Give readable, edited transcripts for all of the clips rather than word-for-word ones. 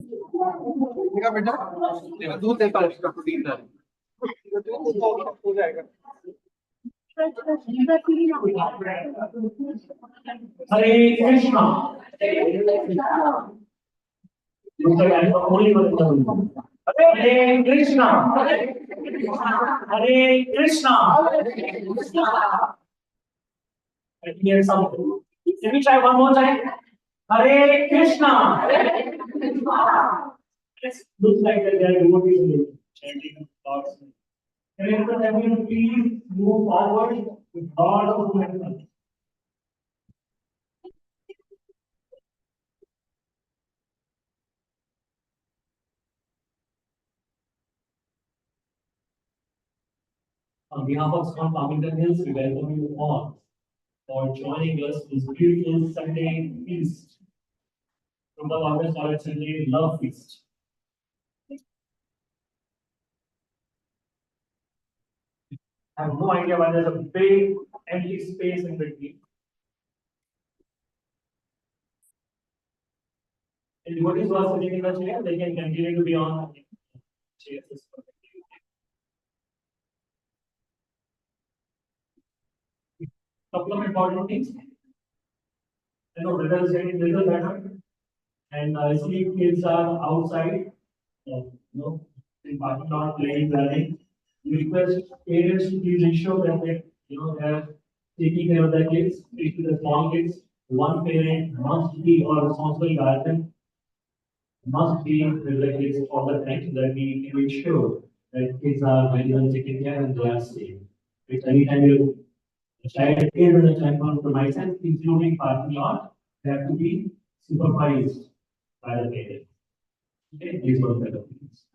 देखा बेटा, देखा दूध देता है इसका प्रोटीन है। दूध हो जाएगा। हरे कृष्णा हरे कृष्णा हरे Krishna Here's something. Let me try one more time. Hare Krishna. It looks like that there are devotees chanting God's name. Can I request everyone please move forward with lot of momentum? On behalf of ISKCON Farmington Hills, we welcome you all for joining us this beautiful Sunday feast from the August College Sunday Love Feast. I have no idea why there's a big empty space in between. And devotees who are sitting in the chair, they can continue to be on chairs. Couple of important things. I know weather is getting little better, and I see kids are outside, in parking lot playing, running. We request parents to please ensure that they are taking care of their kids, especially the small kids. One parent must be or responsible guardian must be with the kids all the time so that we can ensure that kids are very well taken care and they are safe. If anytime a child is in a child compromises, including parking lot, they have to be supervised by the parent. Okay, these were the things.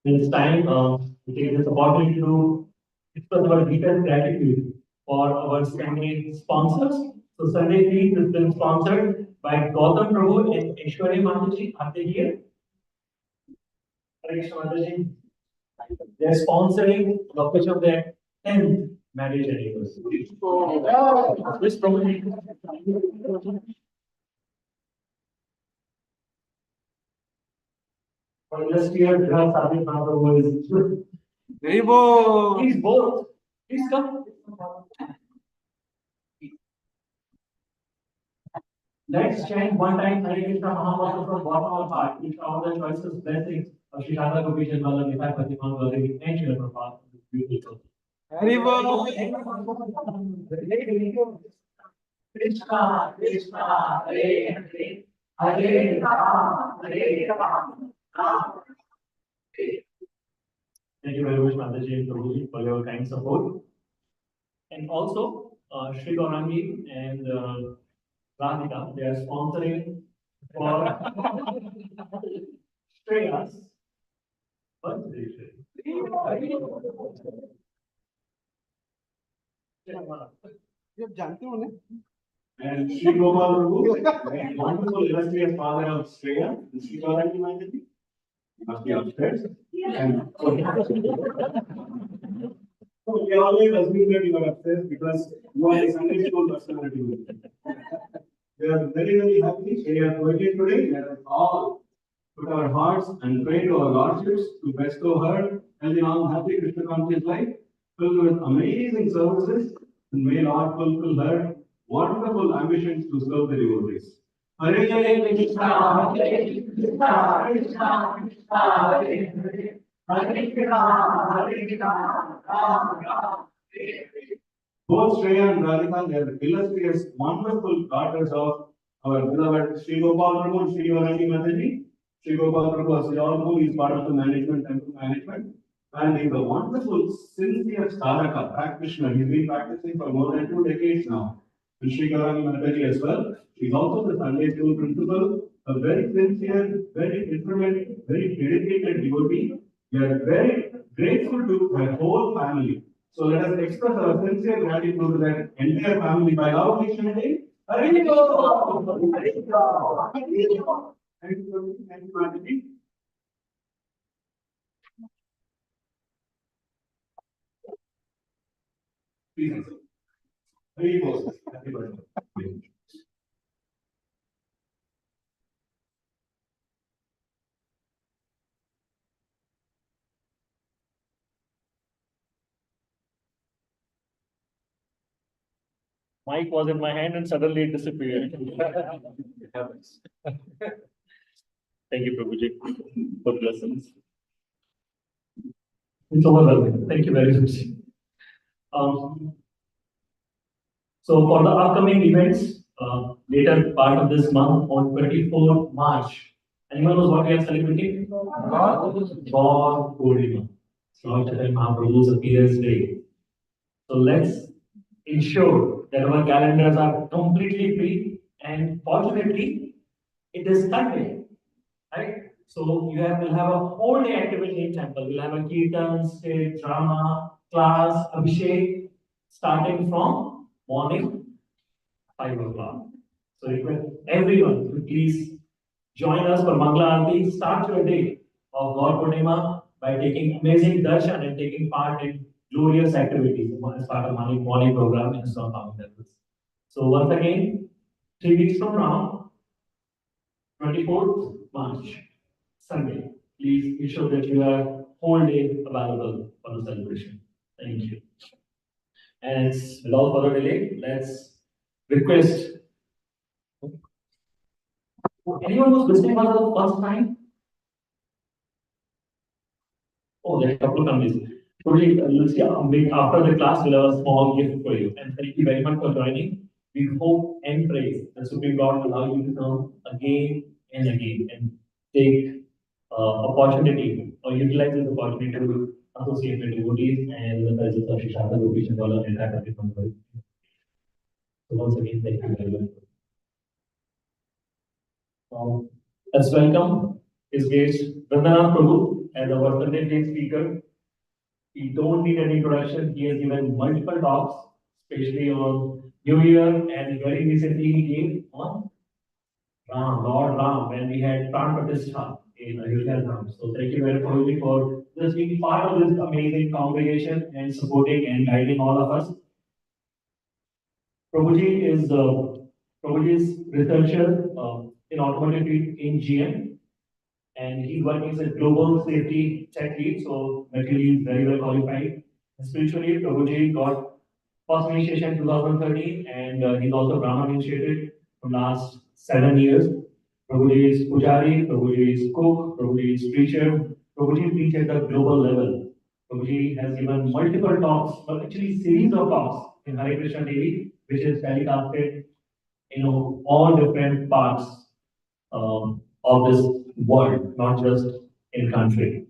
It's time to take this opportunity to express our deepest gratitude for our Sunday sponsors. So Sunday Feast has been sponsored by Gautam Prabhu and Aishwarya Mataji. Are they here? Hare Krishna Mataji. They're sponsoring the occasion of their 10th marriage anniversary. This probably. For just here, Virat Sadi Prabhu is. Very bold. Please both. Please come. Let's chant one time Hare Krishna Mahamantra from bottom of heart, which are the choices, blessings of Shri Radha Gopi Janmala, Nithai Patiman Gauri, and Shri Prabhupada. Beautiful. Very bold. Krishna, Krishna, Hare Hare, Hare Rama, Hare Rama, Rama. Thank you very much, Mataji and Prabhuji, for your kind support. And also, Shri Gaurangi and Radhika, they are sponsoring for Shreya's birthday. ये जानते हो ना? And Sri Gopal Prabhu, wonderful illustrious father of Shreya, Sri Gaurangi Mataji, must be upstairs. And so we always assume that you are upstairs because you are a Sunday school personality. We are very, very happy. They are working today. Let us all put our hearts and pray to our Lordships to bestow her and the long happy Krishna conscious life, filled with amazing services, and may Lord fulfill her wonderful ambitions to serve the devotees. Hare Krishna, Hare Krishna, Krishna Krishna, Hare Hare, Hare Rama, Hare Rama, Rama Rama, Hare Hare. Both Shreya and Radhika, they are illustrious, wonderful daughters of our beloved Sri Gopal Prabhu and Sri Gaurangi Mataji. Sri Gopal Prabhu, as you all know, is part of the management, temple management, and he is a wonderful, sincere sadhaka practitioner. He's been practicing for more than 2 decades now. And Sri Gaurangi Mataji as well. She's also the Sunday school principal, a very sincere, very intimate, very dedicated devotee. We are very grateful to her whole family. So let us express our sincere gratitude to that entire family by loudly chanting, Hare Krishna, Hare Krishna, Hare Krishna. Thank you, Mataji. Please answer. Three poses. Happy birthday. Mic was in my hand and suddenly it disappeared. It happens. Thank you, Prabhuji, for blessings. It's overwhelming. Thank you very much. Um, so for the upcoming events, later part of this month on 24th March, anyone knows what we are celebrating? God Purnima. Lord Chaitanya Mahaprabhu's appearance day. So let's ensure that our calendars are completely free, and fortunately, it is Sunday, right? So will have a whole day activity in temple. We'll have a kirtan, stage, drama, class, abhishek, starting from morning 5 o'clock. So request everyone to please join us for Mangala Aarti. Start your day of God Purnima by taking amazing darshan and taking part in glorious activities as part of morning program in Islam temples. So once again, 3 weeks from now, 24th March, Sunday, please ensure that you are whole day available for the celebration. Thank you. And without further delay, let's request anyone who's listening for the first time. Oh, there are a couple of families. Today, after the class, we'll have a small gift for you. And thank you very much for joining. We hope and pray that Supreme God allow you to come again and again and take opportunity or utilize this opportunity to associate with devotees and the presence of Shishaka Gopi Chandala and entire country. So once again, thank you very much. Let's welcome his guest, Vandana Prabhu, as our birthday day speaker. He don't need any introduction. He has given multiple talks, especially on New Year, and very recently he gave on Ram, Lord Ram, when we had Pran Pratishtha in Ayodhya Ram. So thank you very much for just being part of this amazing congregation and supporting and guiding all of us. Prabhuji is researcher in automotive field in GM, and he's working as a global safety tech lead, so materially is very well qualified. Spiritually, Prabhuji got first initiation in 2013, and he's also Brahman initiated from last 7 years. Prabhuji is Pujari, Prabhuji is cook, Prabhuji is preacher, Prabhuji preach at the global level. Prabhuji has given multiple talks, or actually series of talks in Hare Krishna TV, which is telecasted, all different parts of this world, not just in country.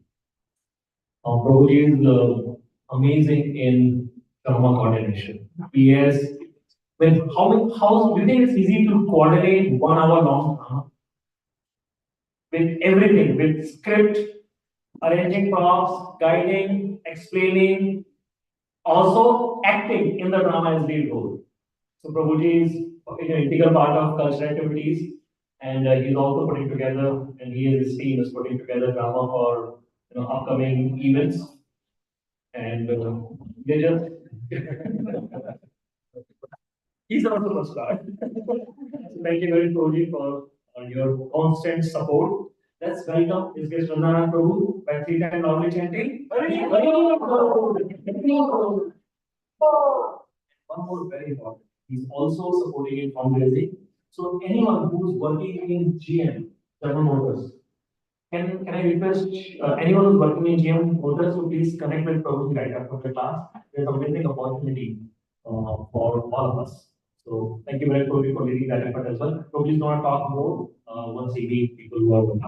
Prabhuji is amazing in trauma coordination. He has, how do you think it's easy to coordinate 1 hour long drama? With everything, with script, arranging props, guiding, explaining, also acting in the drama as lead role. So Prabhuji is an integral part of cultural activities, and he's also putting together, and he and his team is putting together drama for upcoming events, and they just he's our superstar. So thank you very much, Prabhuji, for your constant support. Let's welcome his guest Vandana Prabhu by 3 times loudly chanting. One more very important. He's also supporting in fundraising. So anyone who's working in GM, General Motors, can I request anyone who's working in GM Motors to please connect with Prabhuji right after the class. There's an amazing opportunity for all of us. So thank you very much for leading that effort as well. Prabhuji is going to talk more once he meets people who are working.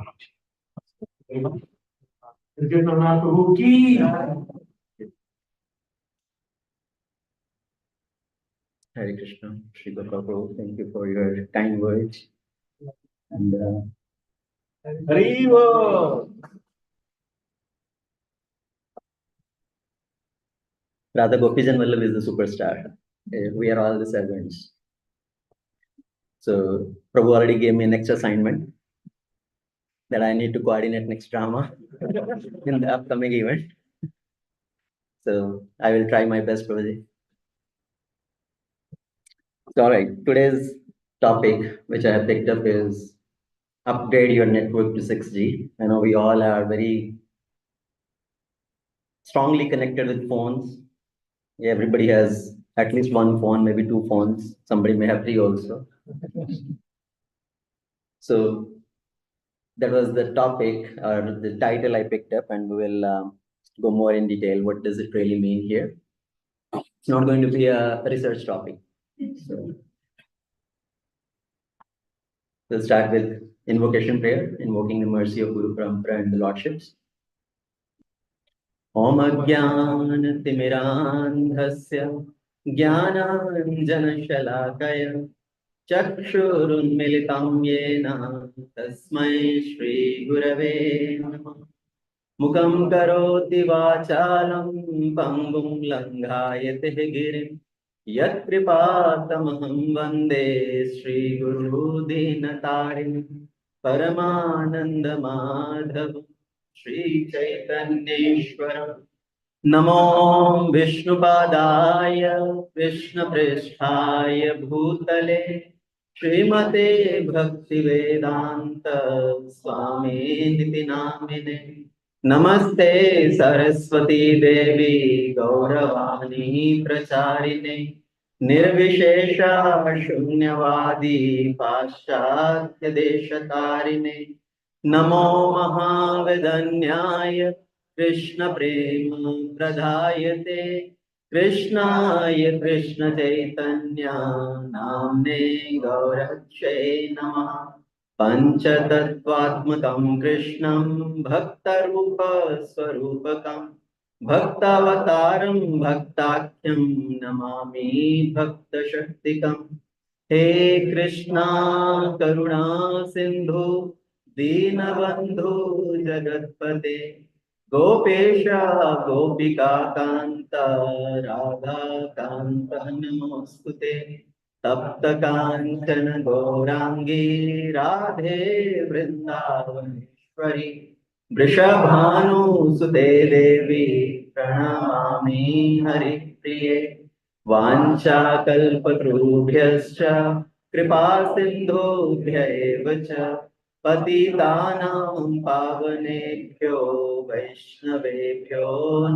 Very much. Let's get Prabhu ki. Hare Krishna, Shri Gopal Prabhu, thank you for your kind words. And Hariva! Radha Gopijan Vallabh is the superstar. We are all the servants. So Prabhu already gave me an extra assignment that I need to coordinate next drama in the upcoming event. So I will try my best, Prabhuji. So, all right, today's topic, which I have picked up, is upgrade your network to 6G. I know we all are very strongly connected with phones. Everybody has at least one phone, maybe two phones. Somebody may have three also. So that was the topic or the title I picked up, and we will go more in detail. What does it really mean here? It's not going to be a research topic. So we'll start with invocation prayer, invoking the mercy of Guru Parampara and the Lordships. Om Ajnana Timirandhasya Jnananjana Chakshurunmilitam Yena Tasmai Shri Gurave Namah Mukam Karoti Vachalam Pangum Langhayate Girim Yat Kripatamaham Vande Shri Guru Dinatarim Paramananda Madhavam Shri Chaitanyeshwaram Namo Vishnupadaya Vishnupristhaya Bhutale Srimate Bhaktivedanta Swami Niti Namine Namaste Saraswati Devi Gauravani Pracharine Nirvishesha Shunyavadi Paschatya Deshatarine Namo Mahavedanyaya Krishna Prema Pradhayate Krishnaya Krishna Chaitanya Namne Gaurakshay Namah Panchatattvatmakam Krishnam Bhaktarupa Swarupakam Bhaktavataram Bhaktakyam Namami Bhakta Shaktikam He Krishna Karuna Sindhu Dinabandhu Jagatpate Gopesha Gopika Kanta Radha Kanta Namostute Tapta Kanchana Gaurangi Radhe Vrindavaneshwari Vrishabhanu Sute Devi Pranamami Hari Priye Vancha Kalpatrubhyascha Kripa Sindhubhya eva cha Patitanam Pavanebhyo Vaishnavebhyo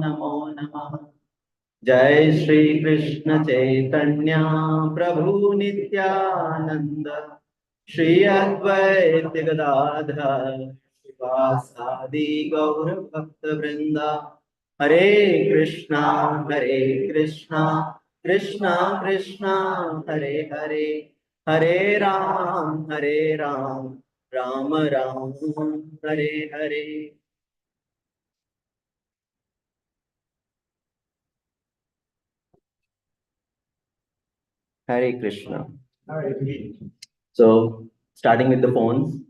Namo Namah Jai Shri Krishna Chaitanya Prabhu Nityananda Shri Advaita Gadadhar Sivasadi Gaura Bhakta Vrinda Hare Krishna Krishna Krishna Hare Hare Hare Ram Ram Ram Hare Hare. Hare Krishna. So, starting with the phones,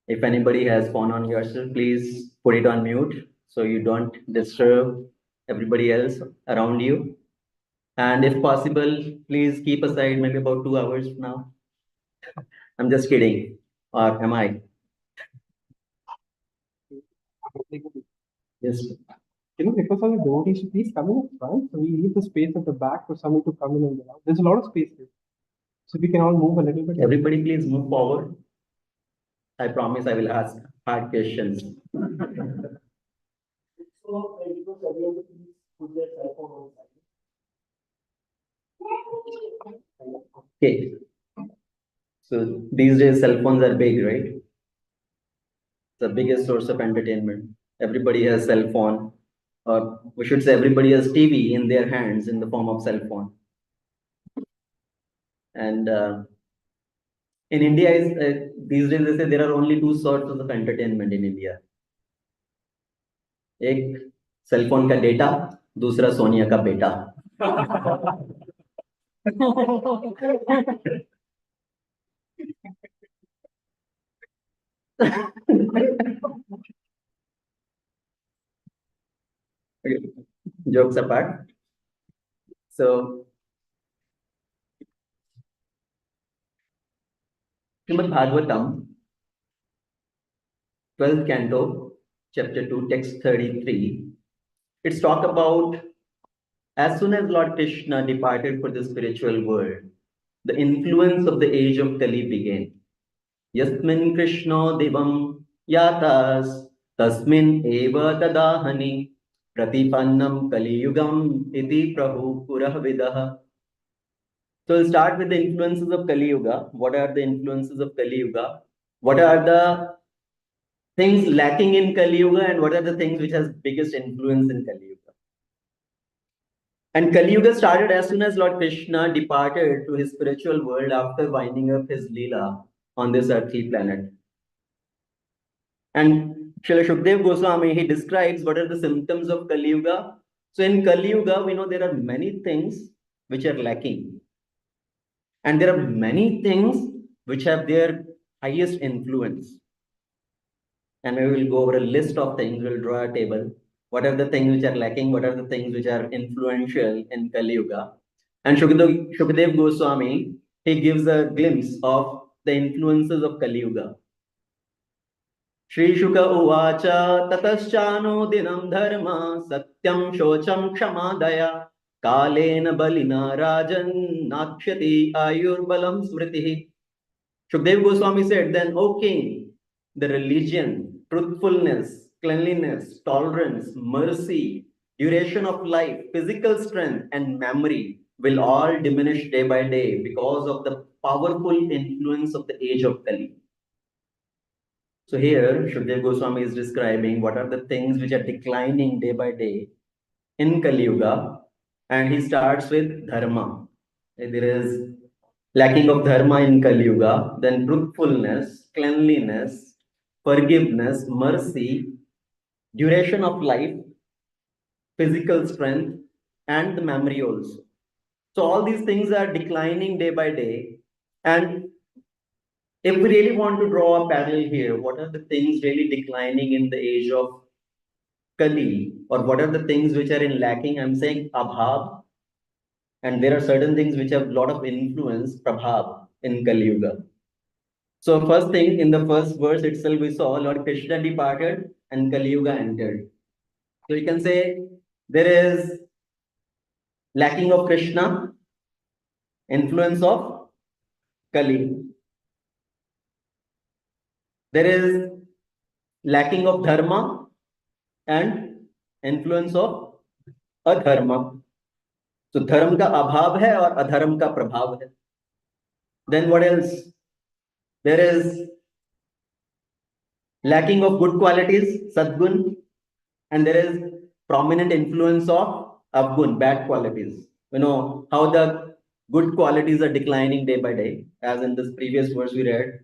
if anybody has phone on yourself, please put it on mute so you don't disturb everybody else around you. And if possible, please keep aside maybe about 2 hours from now. I'm just kidding. Or am I? Yes. Can you request all the devotees to please come in front? So we leave the space at the back for someone to come in and get out. There's a lot of space here. So we can all move a little bit. Everybody, please move forward. I promise I will ask hard questions. So, I request everyone to please put their cell phone on silent. Okay. So these days cell phones are big, right? The biggest source of entertainment. Everybody has cell phone, or we should say everybody has TV in their hands in the form of cell phone. And in India, these days they say there are only 2 sources of entertainment in India. एक cell phone का data, दूसरा सोनिया का बेटा. Okay. Jokes apart. So, Srimad Bhagavatam, 12th canto, chapter 2, text 33. It's talk about as soon as Lord Krishna departed for the spiritual world, the influence of the age of Kali began. Yasmin Krishno Divam Yatas Tasmin Eva Tadahani Pratipannam Kali Yugam Iti Prahu Purah Vidah. So we'll start with the influences of Kali Yuga. What are the influences of Kali Yuga? What are the things lacking in Kali Yuga, and what are the things which has biggest influence in Kali Yuga? And Kali Yuga started as soon as Lord Krishna departed to his spiritual world after winding up his Leela on this earthly planet. And Srila Shukdev Goswami, he describes what are the symptoms of Kali Yuga. So in Kali Yuga, we know there are many things which are lacking. And there are many things which have their highest influence. And we will go over a list of things, we'll draw a table. What are the things which are lacking? What are the things which are influential in Kali Yuga? And Shukdev Goswami, he gives a glimpse of the influences of Kali Yuga. Shri Shuka Uvacha Tataschano Dinam Dharma Satyam Shocham Kshamadaya Kalena Balina Rajan Nakshati Ayurbalam Smriti. Shukdev Goswami said, then, O king, the religion, truthfulness, cleanliness, tolerance, mercy, duration of life, physical strength, and memory will all diminish day by day because of the powerful influence of the age of Kali. So here, Shukdev Goswami is describing what are the things which are declining day by day in Kali Yuga, and he starts with dharma. There is lacking of dharma in Kali Yuga, then truthfulness, cleanliness, forgiveness, mercy, duration of life, physical strength, and the memory also. So all these things are declining day by day. And if we really want to draw a parallel here, what are the things really declining in the age of Kali, or what are the things which are in lacking? I'm saying abhav, and there are certain things which have a lot of influence, prabhav, in Kali Yuga. So first thing, in the first verse itself, we saw Lord Krishna departed and Kali Yuga entered. So you can say there is lacking of Krishna, influence of Kali. There is lacking of dharma and influence of adharma. So dharma का अभाव है और अधर्म का प्रभाव है. Then what else? There is lacking of good qualities, sadgun, and there is prominent influence of avgun, bad qualities. You know how the good qualities are declining day by day, as in this previous verse we read.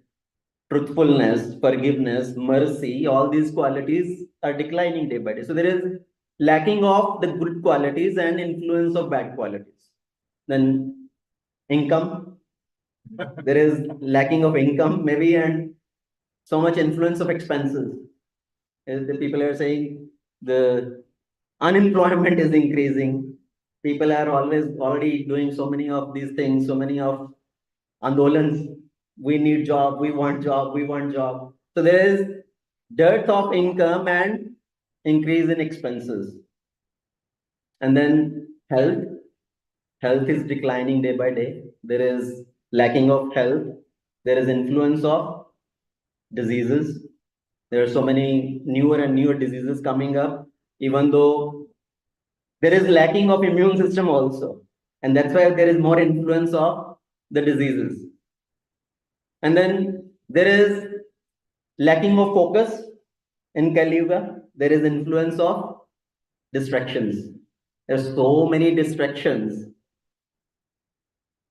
Truthfulness, forgiveness, mercy, all these qualities are declining day by day. So there is lacking of the good qualities and influence of bad qualities. Then income, there is lacking of income maybe, and so much influence of expenses. As the people are saying, the unemployment is increasing. People are always already doing so many of these things, so many of andolans. We need job, we want job, we want job. So there is dearth of income and increase in expenses. And then health. Health is declining day by day. There is lacking of health. There is influence of diseases. There are so many newer and newer diseases coming up, even though there is lacking of immune system also. And that's why there is more influence of the diseases. And then there is lacking of focus in Kali Yuga. There is influence of distractions. There's so many distractions.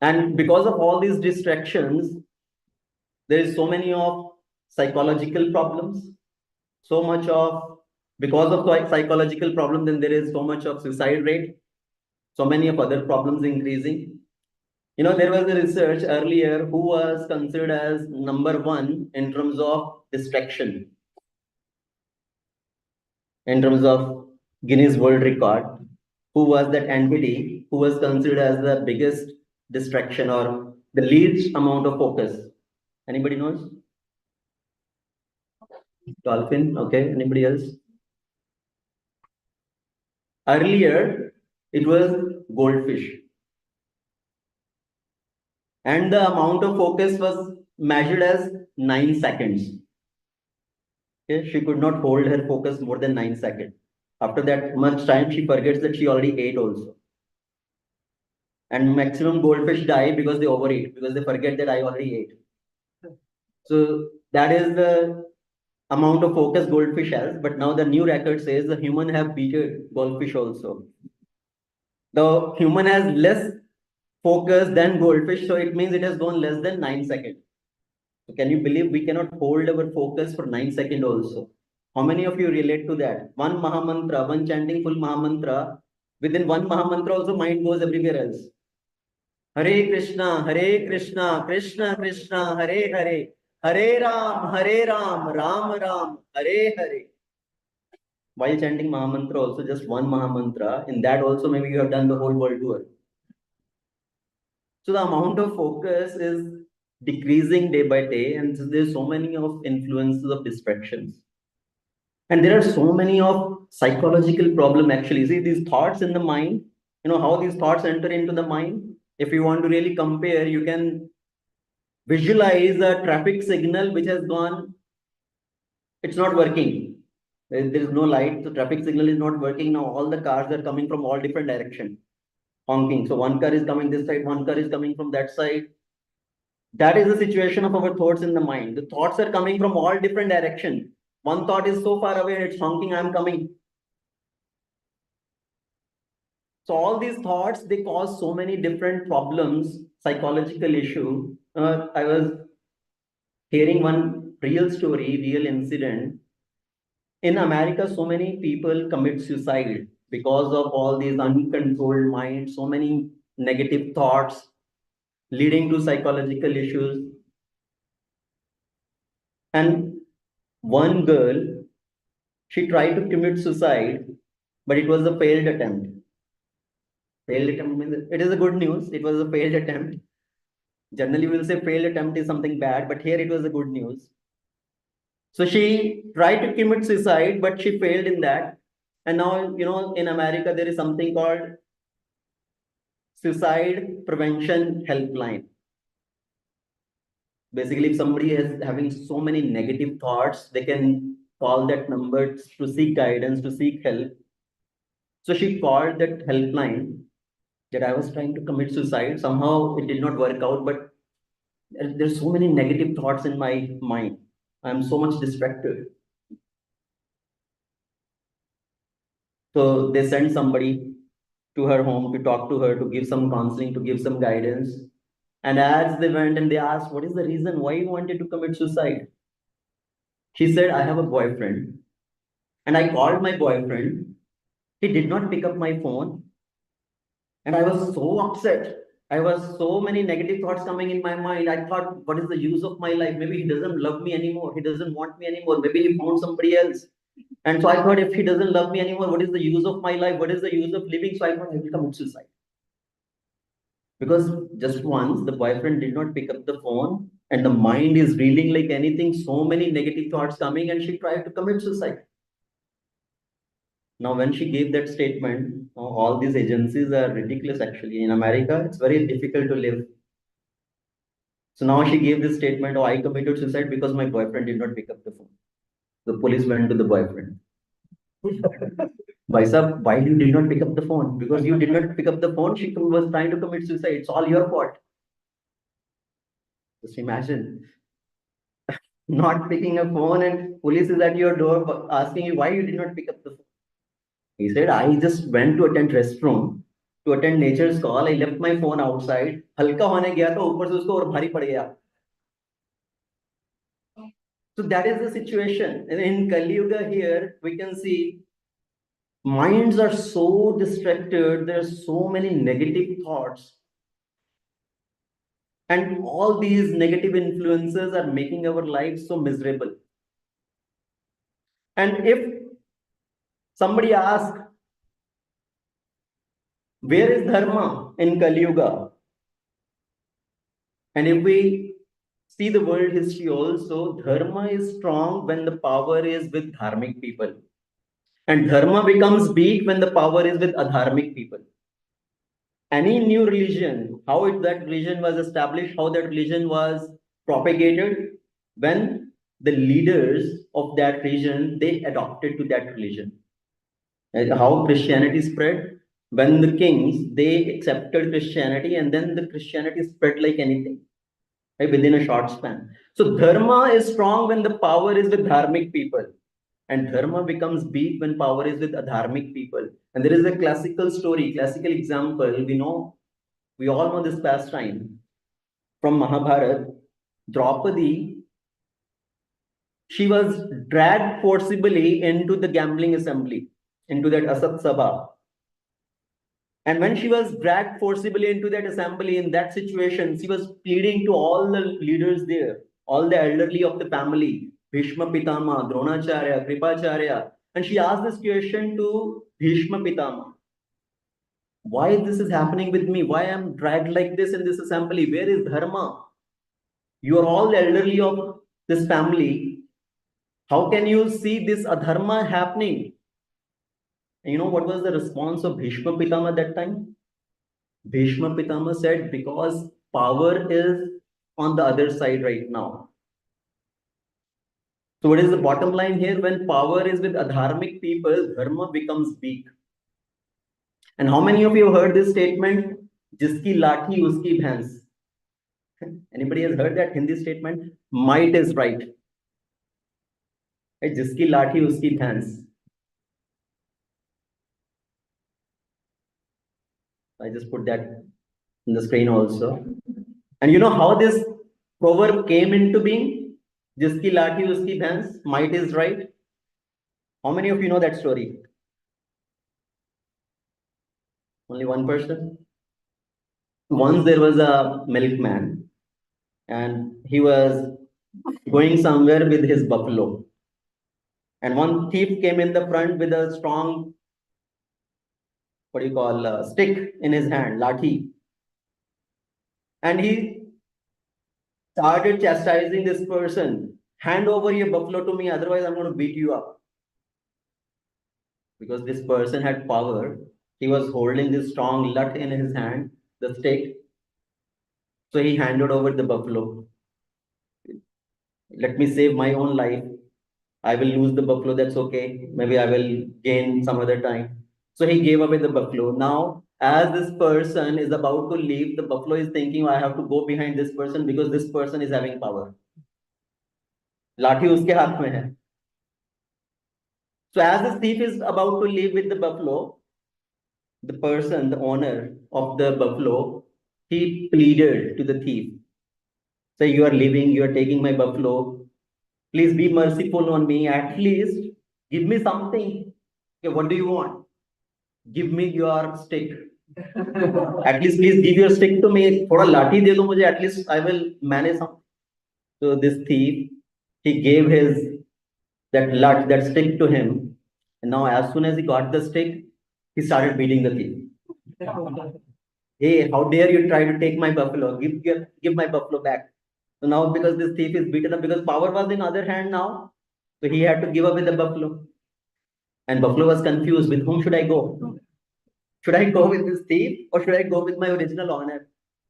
And because of all these distractions, there is so many of psychological problems, so much of, because of psychological problem, then there is so much of suicide rate, so many of other problems increasing. You know, there was a research earlier who was considered as number one in terms of distraction, in terms of Guinness World Record. Who was that entity who was considered as the biggest distraction or the least amount of focus? Anybody knows? Dolphin, okay. Anybody else? Earlier, it was goldfish. and the amount of focus was measured as 9 seconds. Okay, she could not hold her focus more than 9 seconds. After that much time, she forgets that she already ate also. And maximum goldfish die because they overeat, because they forget that I already ate. So that is the amount of focus goldfish has. But now the new record says the human have beaten goldfish also. The human has less focus than goldfish, so it means it has gone less than 9 seconds. So can you believe we cannot hold our focus for 9 seconds also? How many of you relate to that? One Mahamantra, one chanting full Mahamantra, within one Mahamantra also mind goes everywhere else. Hare Krishna, Krishna Krishna, Hare Hare, Hare Ram, Ram, Hare Hare. While chanting Mahamantra also, just one Mahamantra, in that also maybe you have done the whole world tour. So the amount of focus is decreasing day by day, and there's so many of influences of distractions. And there are so many of psychological problem actually. See these thoughts in the mind, how these thoughts enter into the mind. If you want to really compare, you can visualize a traffic signal which has gone, it's not working. There is no light, the traffic signal is not working. Now all the cars are coming from all different directions, honking. So one car is coming this side, one car is coming from that side. That is the situation of our thoughts in the mind. The thoughts are coming from all different directions. One thought is so far away, it's honking, I'm coming. So all these thoughts, they cause so many different problems, psychological issue. I was hearing one real story, real incident. In America, so many people commit suicide because of all these uncontrolled minds, so many negative thoughts leading to psychological issues. And one girl, she tried to commit suicide, but it was a failed attempt. Failed attempt means it is a good news. It was a failed attempt. Generally, we will say failed attempt is something bad, but here it was a good news. So she tried to commit suicide, but she failed in that. And now, in America, there is something called suicide prevention helpline. Basically, if somebody is having so many negative thoughts, they can call that number to seek guidance, to seek help. So she called that helpline that I was trying to commit suicide. Somehow it did not work out, but there's so many negative thoughts in my mind. I'm so much distracted. So they sent somebody to her home to talk to her, to give some counseling, to give some guidance. And as they went and they asked, what is the reason why you wanted to commit suicide? She said, I have a boyfriend. And I called my boyfriend. He did not pick up my phone. And I was so upset. I was so many negative thoughts coming in my mind. I thought, what is the use of my life? Maybe he doesn't love me anymore. He doesn't want me anymore. Maybe he found somebody else. And so I thought, if he doesn't love me anymore, what is the use of my life? What is the use of living? So I thought I will commit suicide. Because just once the boyfriend did not pick up the phone and the mind is reeling like anything, so many negative thoughts coming, and she tried to commit suicide. Now, when she gave that statement, all these agencies are ridiculous actually. In America, it's very difficult to live. So now she gave this statement, I committed suicide because my boyfriend did not pick up the phone. The police went to the boyfriend. Why you did not pick up the phone? Because you did not pick up the phone, she was trying to commit suicide. It's all your fault. Just imagine not picking a phone and police is at your door asking you why you did not pick up the phone. He said, I just went to attend restroom, to attend nature's call. I left my phone outside. हल्का होने गया तो ऊपर से उसको और भारी पड़ गया. So that is the situation. And in Kali Yuga here, we can see minds are so distracted. There are so many negative thoughts. And all these negative influences are making our lives so miserable. And if somebody asks, where is dharma in Kali Yuga? And if we see the world history also, dharma is strong when the power is with dharmic people. And dharma becomes weak when the power is with adharmic people. any new religion, that religion was established, how that religion was propagated, when the leaders of that religion, they adopted to that religion. And how Christianity spread, when the kings, they accepted Christianity, and then the Christianity spread like anything, right, within a short span. So dharma is strong when the power is with dharmic people, and dharma becomes weak when power is with adharmic people. And there is a classical story, classical example. We all know this pastime from Mahabharata. Draupadi, she was dragged forcibly into the gambling assembly, into that Asat Sabha. And when she was dragged forcibly into that assembly, in that situation, she was pleading to all the leaders there, all the elderly of the family, Bhishma Pitama, Dronacharya, Kripacharya. And she asked this question to Bhishma Pitama. Why this is happening with me? Why I'm dragged like this in this assembly? Where is dharma? You are all the elderly of this family. How can you see this adharma happening? And you know what was the response of Bhishma Pitama at that time? Bhishma Pitama said, because power is on the other side right now. So what is the bottom line here? When power is with adharmic people, dharma becomes weak. And how many of you have heard this statement? Jiski lathi uski bhans. Anybody has heard that Hindi statement? Might is right. Jiski lathi uski bhans. I just put that on the screen also. And you know how this proverb came into being? Jiski lathi uski bhans. Might is right. How many of you know that story? Only one person? Once there was a milkman, and he was going somewhere with his buffalo. And one thief came in the front with a strong, stick in his hand, lathi. And he started chastising this person. Hand over your buffalo to me, otherwise I'm going to beat you up. Because this person had power. He was holding this strong lut in his hand, the stick. So he handed over the buffalo. Let me save my own life. I will lose the buffalo, that's okay. Maybe I will gain some other time. So he gave away the buffalo. Now, as this person is about to leave, the buffalo is thinking, I have to go behind this person because this person is having power. Lathi uske haath mein hai. So as this thief is about to leave with the buffalo, the person, the owner of the buffalo, he pleaded to the thief. Say, you are leaving, you are taking my buffalo. Please be merciful on me. At least give me something. Okay, what do you want? Give me your stick. At least please give your stick to me. Thoda lathi de do mujhe. At least I will manage something. So this thief, he gave that stick to him. And now as soon as he got the stick, he started beating the thief. Hey, how dare you try to take my buffalo? Give my buffalo back. So now because this thief is beaten up, because power was in other hand now, so he had to give away the buffalo. And buffalo was confused, with whom should I go? Should I go with this thief or should I go with my original owner?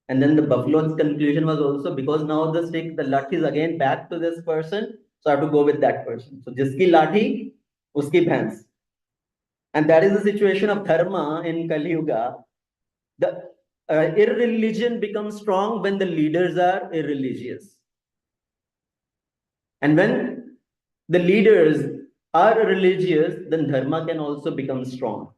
And then the buffalo's conclusion was also, because now the stick, the lathi is again back to this person, so I have to go with that person. So jiski lathi, uski bhans. And that is the situation of dharma in Kali Yuga. The irreligion becomes strong when the leaders are irreligious. And when the leaders are religious, then dharma can also become strong.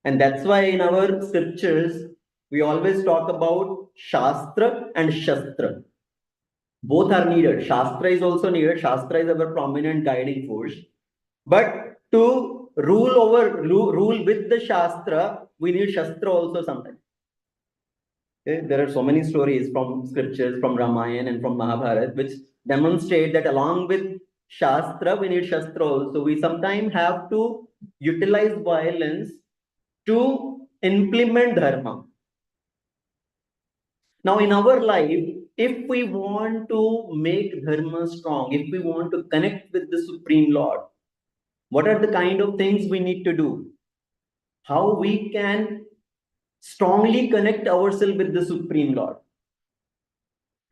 And that's why in our scriptures, we always talk about Shastra and Shastra. Both are needed. Shastra is also needed. Shastra is our prominent guiding force. But to rule with the Shastra, we need Shastra also sometimes. Okay? There are so many stories from scriptures, from Ramayana and from Mahabharata, which demonstrate that along with Shastra, we need Shastra also. We sometimes have to utilize violence to implement dharma. Now, in our life, if we want to make dharma strong, if we want to connect with the Supreme Lord, what are the kind of things we need to do? How we can strongly connect ourselves with the Supreme Lord.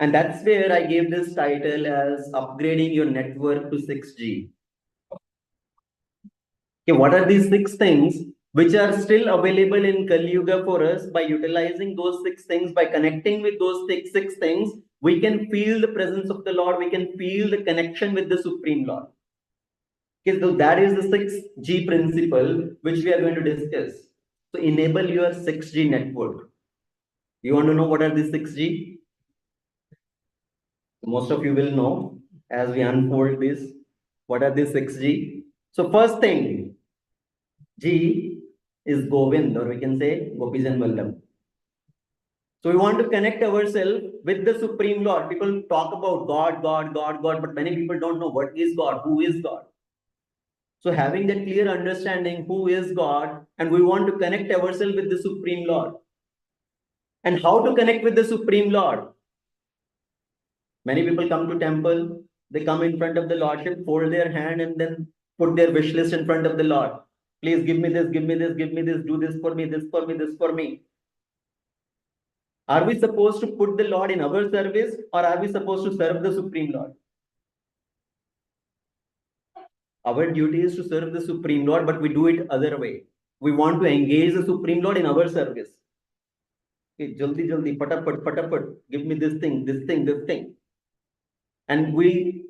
And that's where I gave this title as upgrading your network to 6G. Okay, what are these 6 things which are still available in Kali Yuga for us? By utilizing those 6 things, by connecting with those 6 things, we can feel the presence of the Lord, we can feel the connection with the Supreme Lord. Okay, so that is the 6G principle which we are going to discuss. So enable your 6G network. You want to know what are the 6G? Most of you will know as we unfold this. What are the 6G? So first thing, G is Govind, or we can say Gopijan Vallabh. So we want to connect ourselves with the Supreme Lord. People talk about God, God, God, God, but many people don't know what is God, who is God. So having that clear understanding who is God, and we want to connect ourselves with the Supreme Lord. And how to connect with the Supreme Lord? Many people come to temple, they come in front of the Lordship, fold their hand and then put their wish list in front of the Lord. Please give me this, give me this, give me this, do this for me, this for me, this for me. Are we supposed to put the Lord in our service, or are we supposed to serve the Supreme Lord? Our duty is to serve the Supreme Lord, but we do it other way. We want to engage the Supreme Lord in our service. Okay, jaldi, jaldi, fatapat, fatapat, give me this thing, this thing, this thing. And we,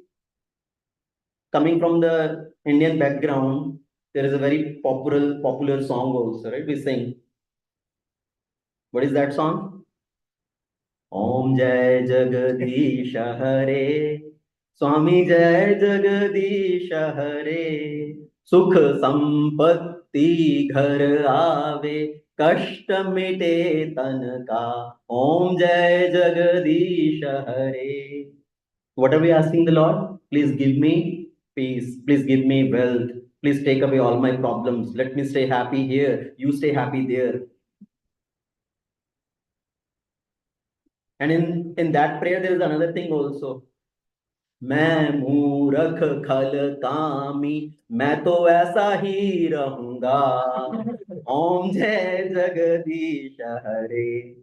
coming from the Indian background, there is a very popular song also, right? We sing. What is that song? Om Jai Jagadish Hare, Swami Jai Jagadish Hare, Sukh Sampatti Ghar Aave, Kashta Mite Tan Ka, Om Jai Jagadish Hare. What are we asking the Lord? Please give me peace. Please give me wealth. Please take away all my problems. Let me stay happy here. You stay happy there. And in that prayer, there is another thing also. मैं मूर्ख खल कामी मैं तो ऐसा ही रहूंगा ओम जय जगदीश हरे.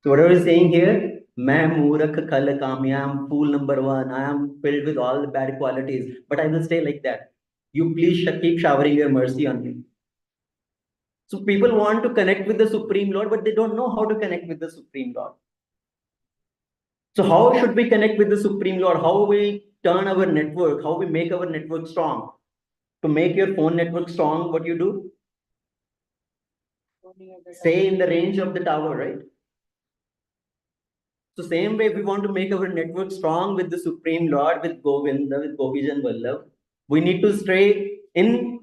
So what are we saying here? मैं मूर्ख खल कामी, I am fool number 1. I am filled with all the bad qualities, but I will stay like that. You please keep showering your mercy on me. So people want to connect with the Supreme Lord, but they don't know how to connect with the Supreme Lord. So how should we connect with the Supreme Lord? How we turn our network? How we make our network strong? To make your phone network strong, what you do? Stay in the range of the tower, right? So same way, we want to make our network strong with the Supreme Lord, with Govinda, with Gopijan Vallabh. We need to stay in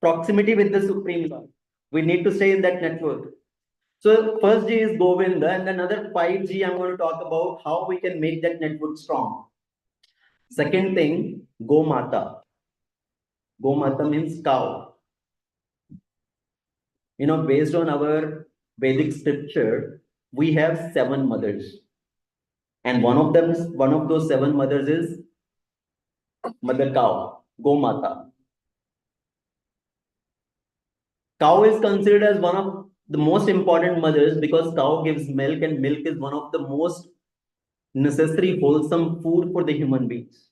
proximity with the Supreme Lord. We need to stay in that network. So first G is Govinda, and another 5G I'm going to talk about how we can make that network strong. Second thing, Go Mata. Go Mata means cow. You know, based on our Vedic scripture, we have 7 mothers. And one of those 7 mothers is Mother Cow, Go Mata. Cow is considered as one of the most important mothers because cow gives milk, and milk is one of the most necessary wholesome food for the human beings.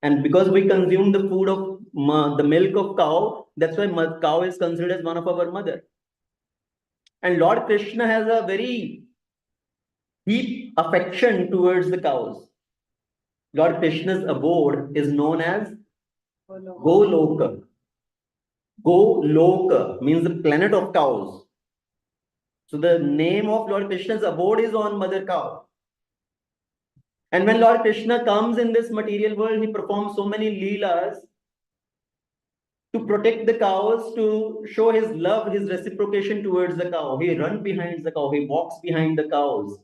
And because we consume the food of the milk of cow, that's why cow is considered as one of our mother. And Lord Krishna has a very deep affection towards the cows. Lord Krishna's abode is known as Goloka. Goloka means the planet of cows. So the name of Lord Krishna's abode is on Mother Cow. And when Lord Krishna comes in this material world, he performs so many leelas to protect the cows, to show his love, his reciprocation towards the cow. He runs behind the cow, he walks behind the cows,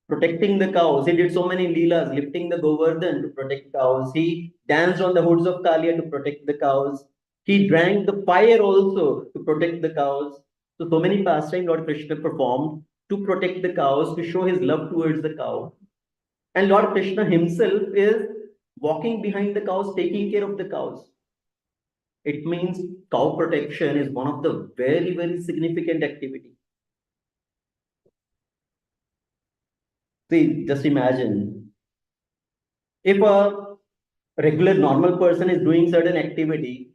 protecting the cows. He did so many leelas, lifting the Govardhan to protect cows. He danced on the hoods of Kalia to protect the cows. He drank the fire also to protect the cows. So many pastimes Lord Krishna performed to protect the cows, to show his love towards the cow. And Lord Krishna himself is walking behind the cows, taking care of the cows. it means cow protection is one of the very, very significant activity. See, just imagine if a regular normal person is doing certain activity,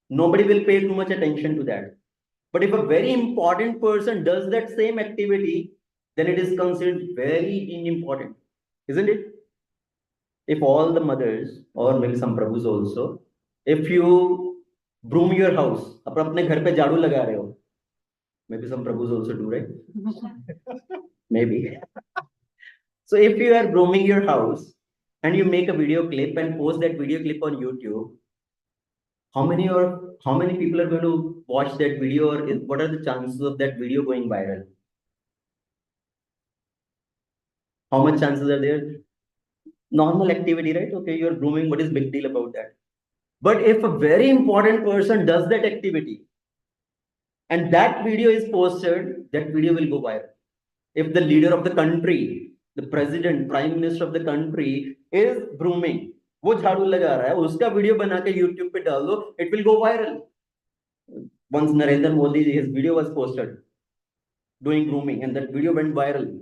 nobody will pay too much attention to that. But if a very important person does that same activity, then it is considered very important, isn't it? If all the mothers or maybe some prabhus also, if you broom your house, आप अपने घर पे झाड़ू लगा रहे हो, maybe some prabhus also do, right? Maybe. So if you are brooming your house and you make a video clip and post that video clip on YouTube, how many people are going to watch that video, or what are the chances of that video going viral? How much chances are there? Normal activity, right? Okay, you're grooming, what is big deal about that? But if a very important person does that activity and that video is posted, that video will go viral. If the leader of the country, the president, prime minister of the country is grooming, वो झाड़ू लगा रहा है, उसका video बना के YouTube पे डाल दो, it will go viral. Once Narendra Modi, his video was posted doing grooming, and that video went viral.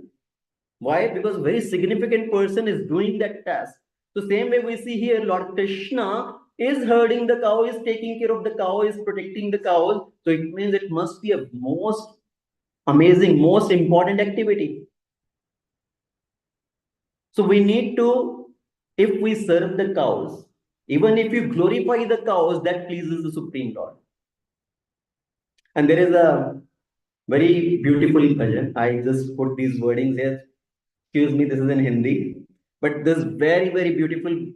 Why? Because very significant person is doing that task. So same way we see here, Lord Krishna is herding the cow, is taking care of the cow, is protecting the cows. So it means it must be a most amazing, most important activity. So we need to, if we serve the cows, even if you glorify the cows, that pleases the Supreme Lord. And there is a very beautiful bhajan. I just put these wordings here. Excuse me, this is in Hindi. But this very, very beautiful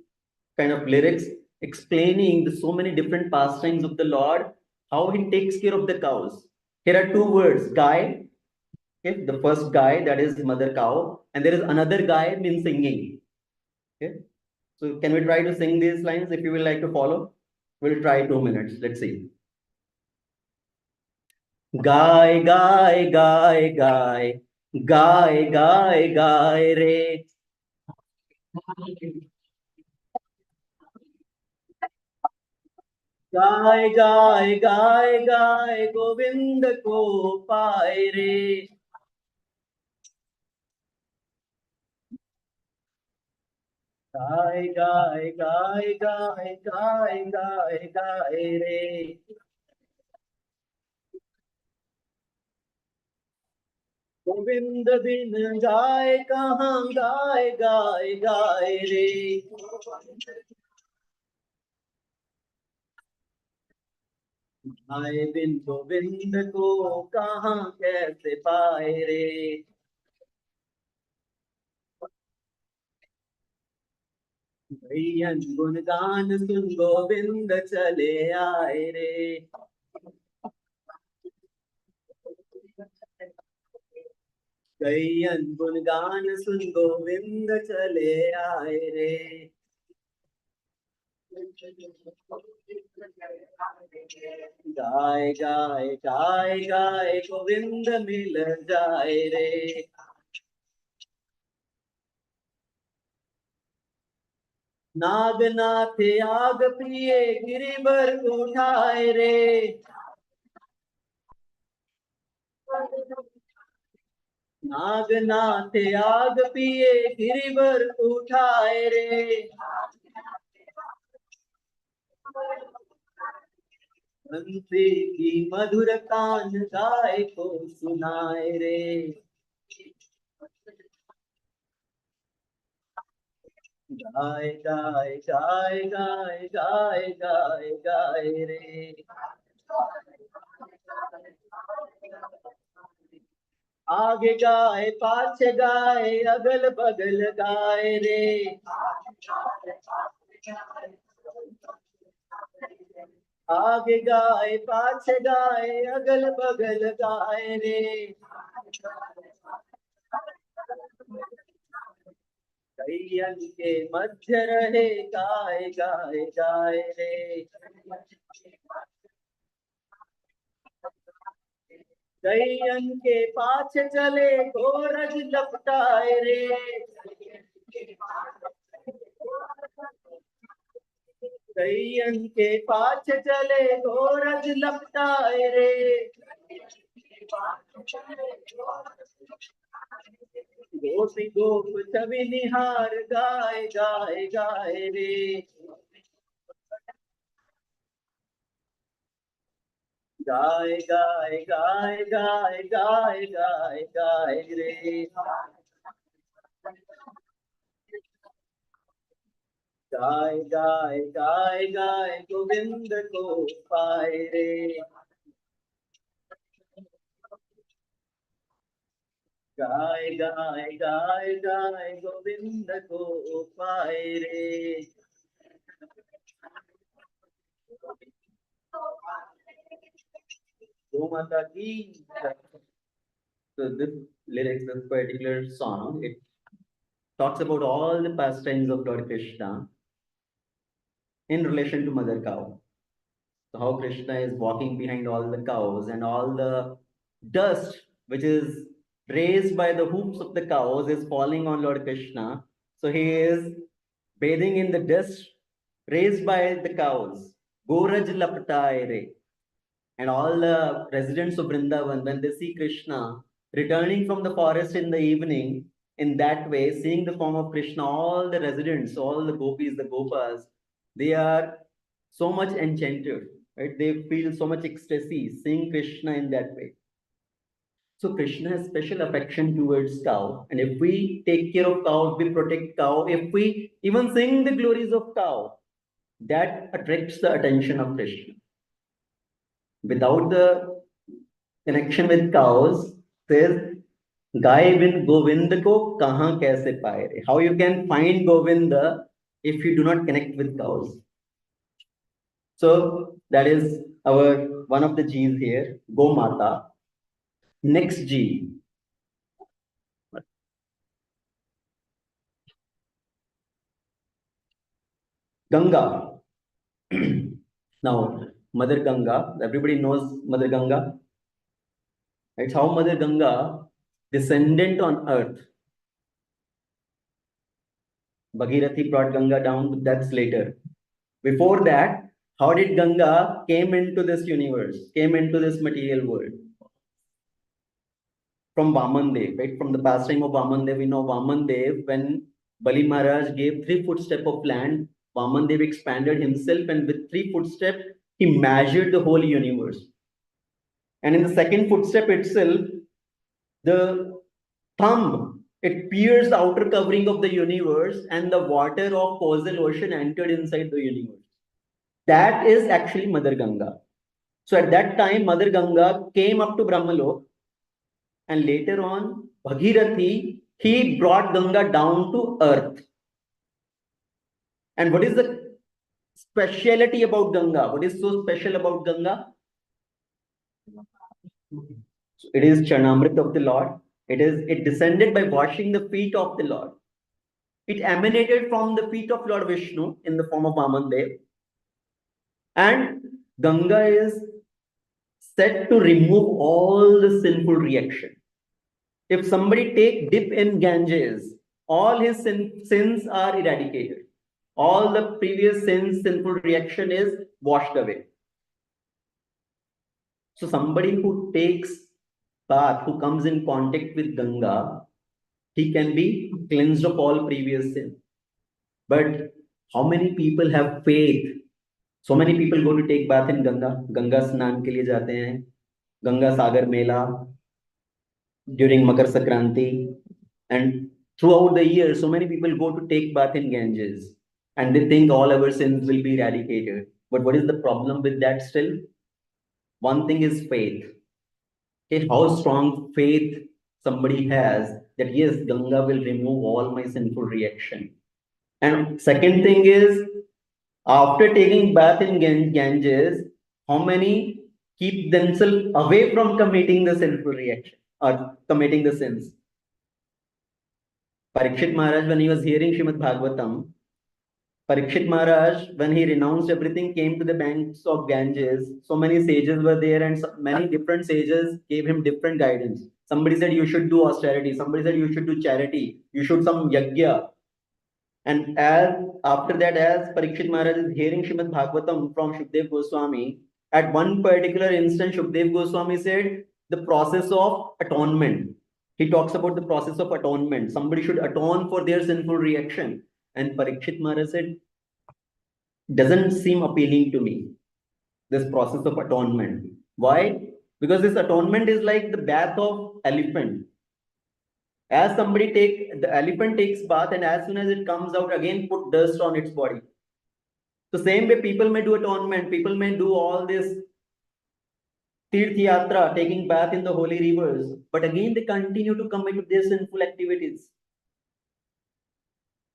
kind of lyrics explaining the so many different pastimes of the Lord, how he takes care of the cows. Here are two words, Gai. Okay, the first Gai, that is mother cow, and there is another Gai means singing. Okay, so can we try to sing these lines? If you will like to follow, we'll try 2 minutes. Let's see. Gai, gai, gai, gai, gai, gai, gai, re. गाय गाय गाय गाय गोविंद को पाए रे. गाय गाय गाय गाय गाय गाय गाय रे. गोविंद बिन गाय कहाँ गाय गाय गाय रे. गाय बिन गोविंद को कहाँ कैसे पाए रे. भैयन गुणगान सुन गोविंद चले आए रे. गैयन गुणगान सुन गोविंद चले आए रे. गाय गाय गाय गाय गोविंद मिल जाए रे. नागनाथ आग प्रिय गिरिवर उठाए रे. नागनाथ आग पिए गिरिवर उठाए रे. बंसी की मधुर तान गाय को सुनाए रे. गाय गाय गाय गाय गाय गाय गाय रे. आगे गाय पाछे गाय अगल बगल गाय रे. आगे गाय पाछे गाय अगल बगल गाय रे. गैयन के मध्य रहे गाय गाय गाय रे. गैयन के पाछे चले घोरज लपटाए रे. कैयन के पाछ चले गोरज लपटाए रे गोपी गोप छवि निहार गाए गाए गाए रे गाए गाए गाए गाए गाए गाए गाए रे गाए गाए गाए गाए गोविंद को पाए रे गाए गाए गाए गाए गोविंद को पाए रे गो माता की जय। So this lyrics, this particular song, it talks about all the pastimes of Lord Krishna in relation to Mother Cow. So how Krishna is walking behind all the cows and all the dust which is raised by the hooves of the cows is falling on Lord Krishna. So he is bathing in the dust raised by the cows. Goraj laptaye re. And all the residents of Vrindavan, when they see Krishna returning from the forest in the evening, in that way, seeing the form of Krishna, all the residents, all the gopis, the gopas, they are so much enchanted, right? They feel so much ecstasy seeing Krishna in that way. So Krishna has special affection towards cow. And if we take care of cows, we protect cow, if we even sing the glories of cow, that attracts the attention of Krishna. Without the connection with cows, says Gai bin Govinda ko kahan kaise paye re? How you can find Govinda if you do not connect with cows? So that is our one of the G's here, Go Mata. Next G. Ganga. Now, Mother Ganga, everybody knows Mother Ganga. It's how Mother Ganga, descendant on earth. Bhagirathi brought Ganga down, but that's later. Before that, how did Ganga came into this universe, came into this material world? From Vamandev, right? From the pastime of Vamandev, we know Vamandev, when Bali Maharaj gave 3 footsteps of land, Vamandev expanded himself, and with 3 footsteps, he measured the whole universe. And in the second footstep itself, the thumb, it pierced the outer covering of the universe, and the water of causal ocean entered inside the universe. That is actually Mother Ganga. So at that time, Mother Ganga came up to Brahmalok, and later on, Bhagirathi, he brought Ganga down to earth. And what is the speciality about Ganga? What is so special about Ganga? It is Charnamrit of the Lord. It descended by washing the feet of the Lord. It emanated from the feet of Lord Vishnu in the form of Vamandev. And Ganga is said to remove all the sinful reaction. If somebody take dip in Ganges, all his sins are eradicated. All the previous sins, sinful reaction is washed away. So somebody who takes bath, who comes in contact with Ganga, he can be cleansed of all previous sin. But how many people have faith? So many people go to take bath in Ganga. Ganga Snan ke liye jate hain. Ganga Sagar Mela during Makar Sankranti. And throughout the year, so many people go to take bath in Ganges. And they think all our sins will be eradicated. But what is the problem with that still? One thing is faith. Okay, how strong faith somebody has that yes, Ganga will remove all my sinful reaction. And second thing is, after taking bath in Ganges, how many keep themselves away from committing the sinful reaction or committing the sins? Parikshit Maharaj, when he was hearing Srimad Bhagavatam, Parikshit Maharaj, when he renounced everything, came to the banks of Ganges. So many sages were there, and many different sages gave him different guidance. Somebody said you should do austerity. Somebody said you should do charity. You should some yajna. And as after that, as Parikshit Maharaj is hearing Srimad Bhagavatam from Shukdev Goswami, at one particular instance, Shukdev Goswami said the process of atonement. He talks about the process of atonement. Somebody should atone for their sinful reaction. And Parikshit Maharaj said, doesn't seem appealing to me, this process of atonement. Why? Because this atonement is like the bath of elephant. As the elephant takes bath, and as soon as it comes out, again put dust on its body. The same way people may do atonement, people may do all this Tirth Yatra, taking bath in the holy rivers, but again they continue to commit their sinful activities.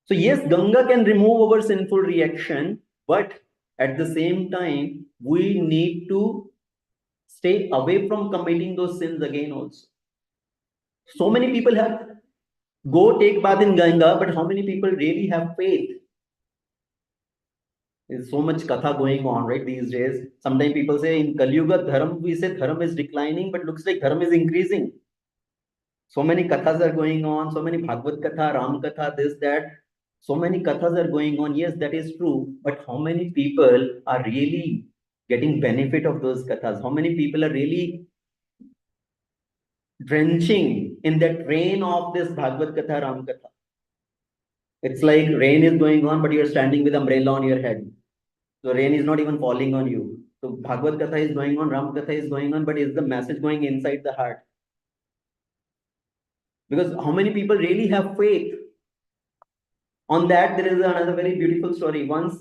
So yes, Ganga can remove our sinful reaction, but at the same time, we need to stay away from committing those sins again also. So many people have go take bath in Ganga, but how many people really have faith? There's so much katha going on, right, these days. Sometimes people say in Kali Yuga, Dharam, we say Dharam is declining, but looks like Dharam is increasing. So many kathas are going on, so many Bhagavad Katha, Ram Katha, this, that. So many kathas are going on. Yes, that is true. But how many people are really getting benefit of those kathas? How many people are really drenching in that rain of this Bhagavad Katha, Ram Katha? It's like rain is going on, but you're standing with umbrella on your head. So rain is not even falling on you. So Bhagavad Katha is going on, Ram Katha is going on, but is the message going inside the heart? Because how many people really have faith? On that, there is another very beautiful story. Once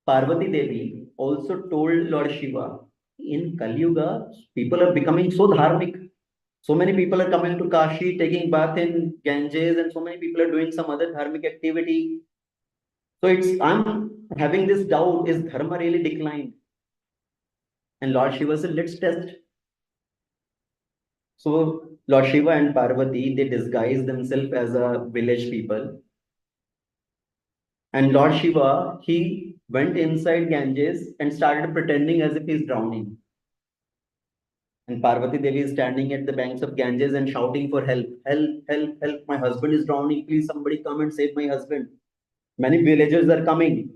Parvati Devi also told Lord Shiva, in Kali Yuga, people are becoming so dharmic. So many people are coming to Kashi, taking bath in Ganges, and so many people are doing some other dharmic activity. So I'm having this doubt, is dharma really declined? And Lord Shiva said, let's test. So Lord Shiva and Parvati, they disguise themselves as a village people. And Lord Shiva, he went inside Ganges and started pretending as if he's drowning. And Parvati Devi is standing at the banks of Ganges and shouting for help. Help, help, help. My husband is drowning. Please, somebody come and save my husband. Many villagers are coming.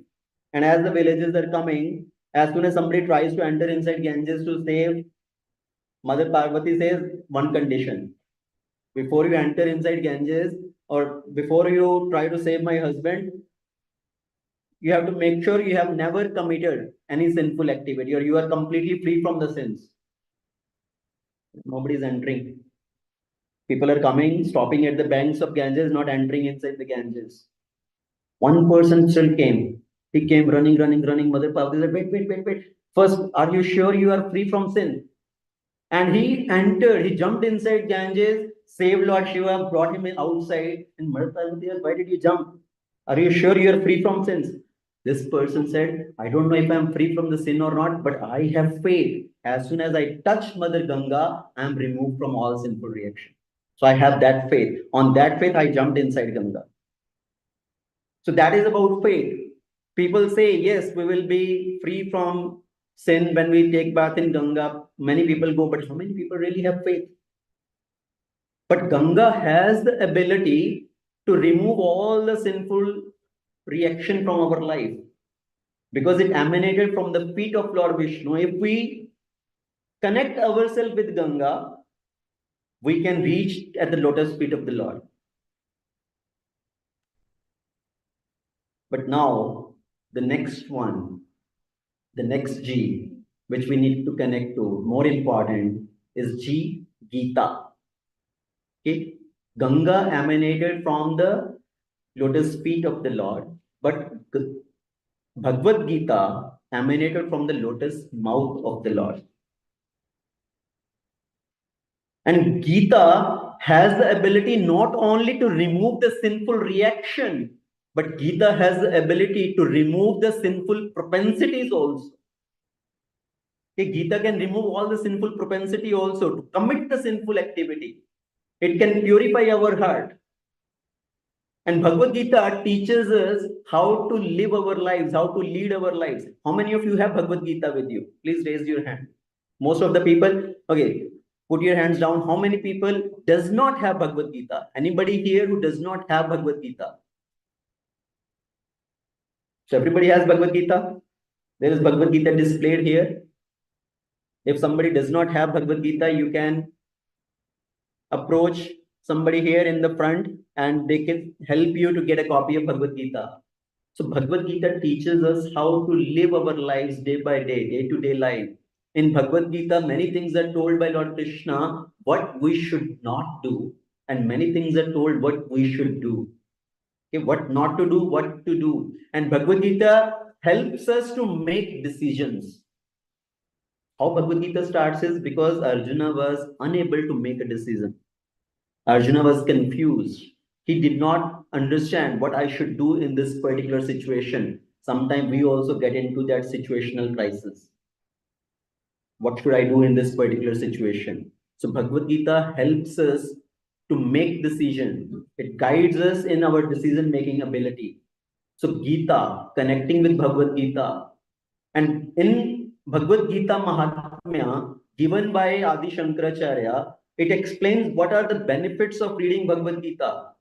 And as the villagers are coming, as soon as somebody tries to enter inside Ganges to save, Mother Parvati says, one condition. Before you enter inside Ganges, or before you try to save my husband, you have to make sure you have never committed any sinful activity, or you are completely free from the sins. Nobody is entering. People are coming, stopping at the banks of Ganges, not entering inside the Ganges. One person still came. He came running, running, running. Mother Parvati said, wait, wait, wait, wait. First, are you sure you are free from sin? And he entered, he jumped inside Ganges, saved Lord Shiva, brought him outside. And Mother Parvati said, why did you jump? Are you sure you are free from sins? This person said, I don't know if I'm free from the sin or not, but I have faith. As soon as I touch Mother Ganga, I am removed from all sinful reaction. So I have that faith. On that faith, I jumped inside Ganga. So that is about faith. People say, yes, we will be free from sin when we take bath in Ganga. Many people go, but how many people really have faith? But Ganga has the ability to remove all the sinful reaction from our life, because it emanated from the feet of Lord Vishnu. If we connect ourselves with Ganga, we can reach at the lotus feet of the Lord. But now, the next one, the next G, which we need to connect to, more important, is G, Gita. Okay? Ganga emanated from the lotus feet of the Lord, but Bhagavad Gita emanated from the lotus mouth of the Lord. And Gita has the ability not only to remove the sinful reaction, but Gita has the ability to remove the sinful propensities also. Okay, Gita can remove all the sinful propensity also, to commit the sinful activity. It can purify our heart. And Bhagavad Gita teaches us how to live our lives, how to lead our lives. How many of you have Bhagavad Gita with you? Please raise your hand. Most of the people, okay, put your hands down. How many people does not have Bhagavad Gita? Anybody here who does not have Bhagavad Gita? So everybody has Bhagavad Gita. There is Bhagavad Gita displayed here. If somebody does not have Bhagavad Gita, you can approach somebody here in the front and they can help you to get a copy of Bhagavad Gita. So Bhagavad Gita teaches us how to live our lives day by day, day-to-day life. In Bhagavad Gita, many things are told by Lord Krishna what we should not do, and many things are told what we should do. Okay, what not to do, what to do. And Bhagavad Gita helps us to make decisions. How Bhagavad Gita starts is because Arjuna was unable to make a decision. Arjuna was confused. He did not understand what I should do in this particular situation. Sometimes we also get into that situational crisis. What should I do in this particular situation? So Bhagavad Gita helps us to make decisions. It guides us in our decision-making ability. So Gita, connecting with Bhagavad Gita. And in Bhagavad Gita Mahatmya, given by Adi Shankaracharya, it explains what are the benefits of reading Bhagavad Gita.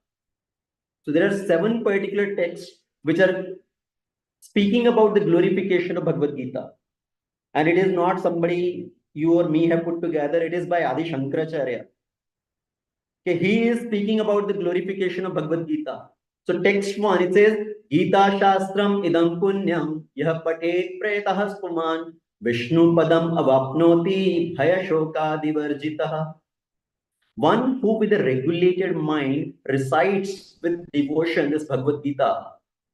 So there are 7 particular texts which are speaking about the glorification of Bhagavad Gita. And it is not somebody you or me have put together, it is by Adi Shankaracharya. Okay, he is speaking about the glorification of Bhagavad Gita. So text 1, it says, Gita Shastram idam punyam yah patet pretah spuman Vishnu padam avapnoti bhaya shokadivarjitah. One who with a regulated mind recites with devotion this Bhagavad Gita,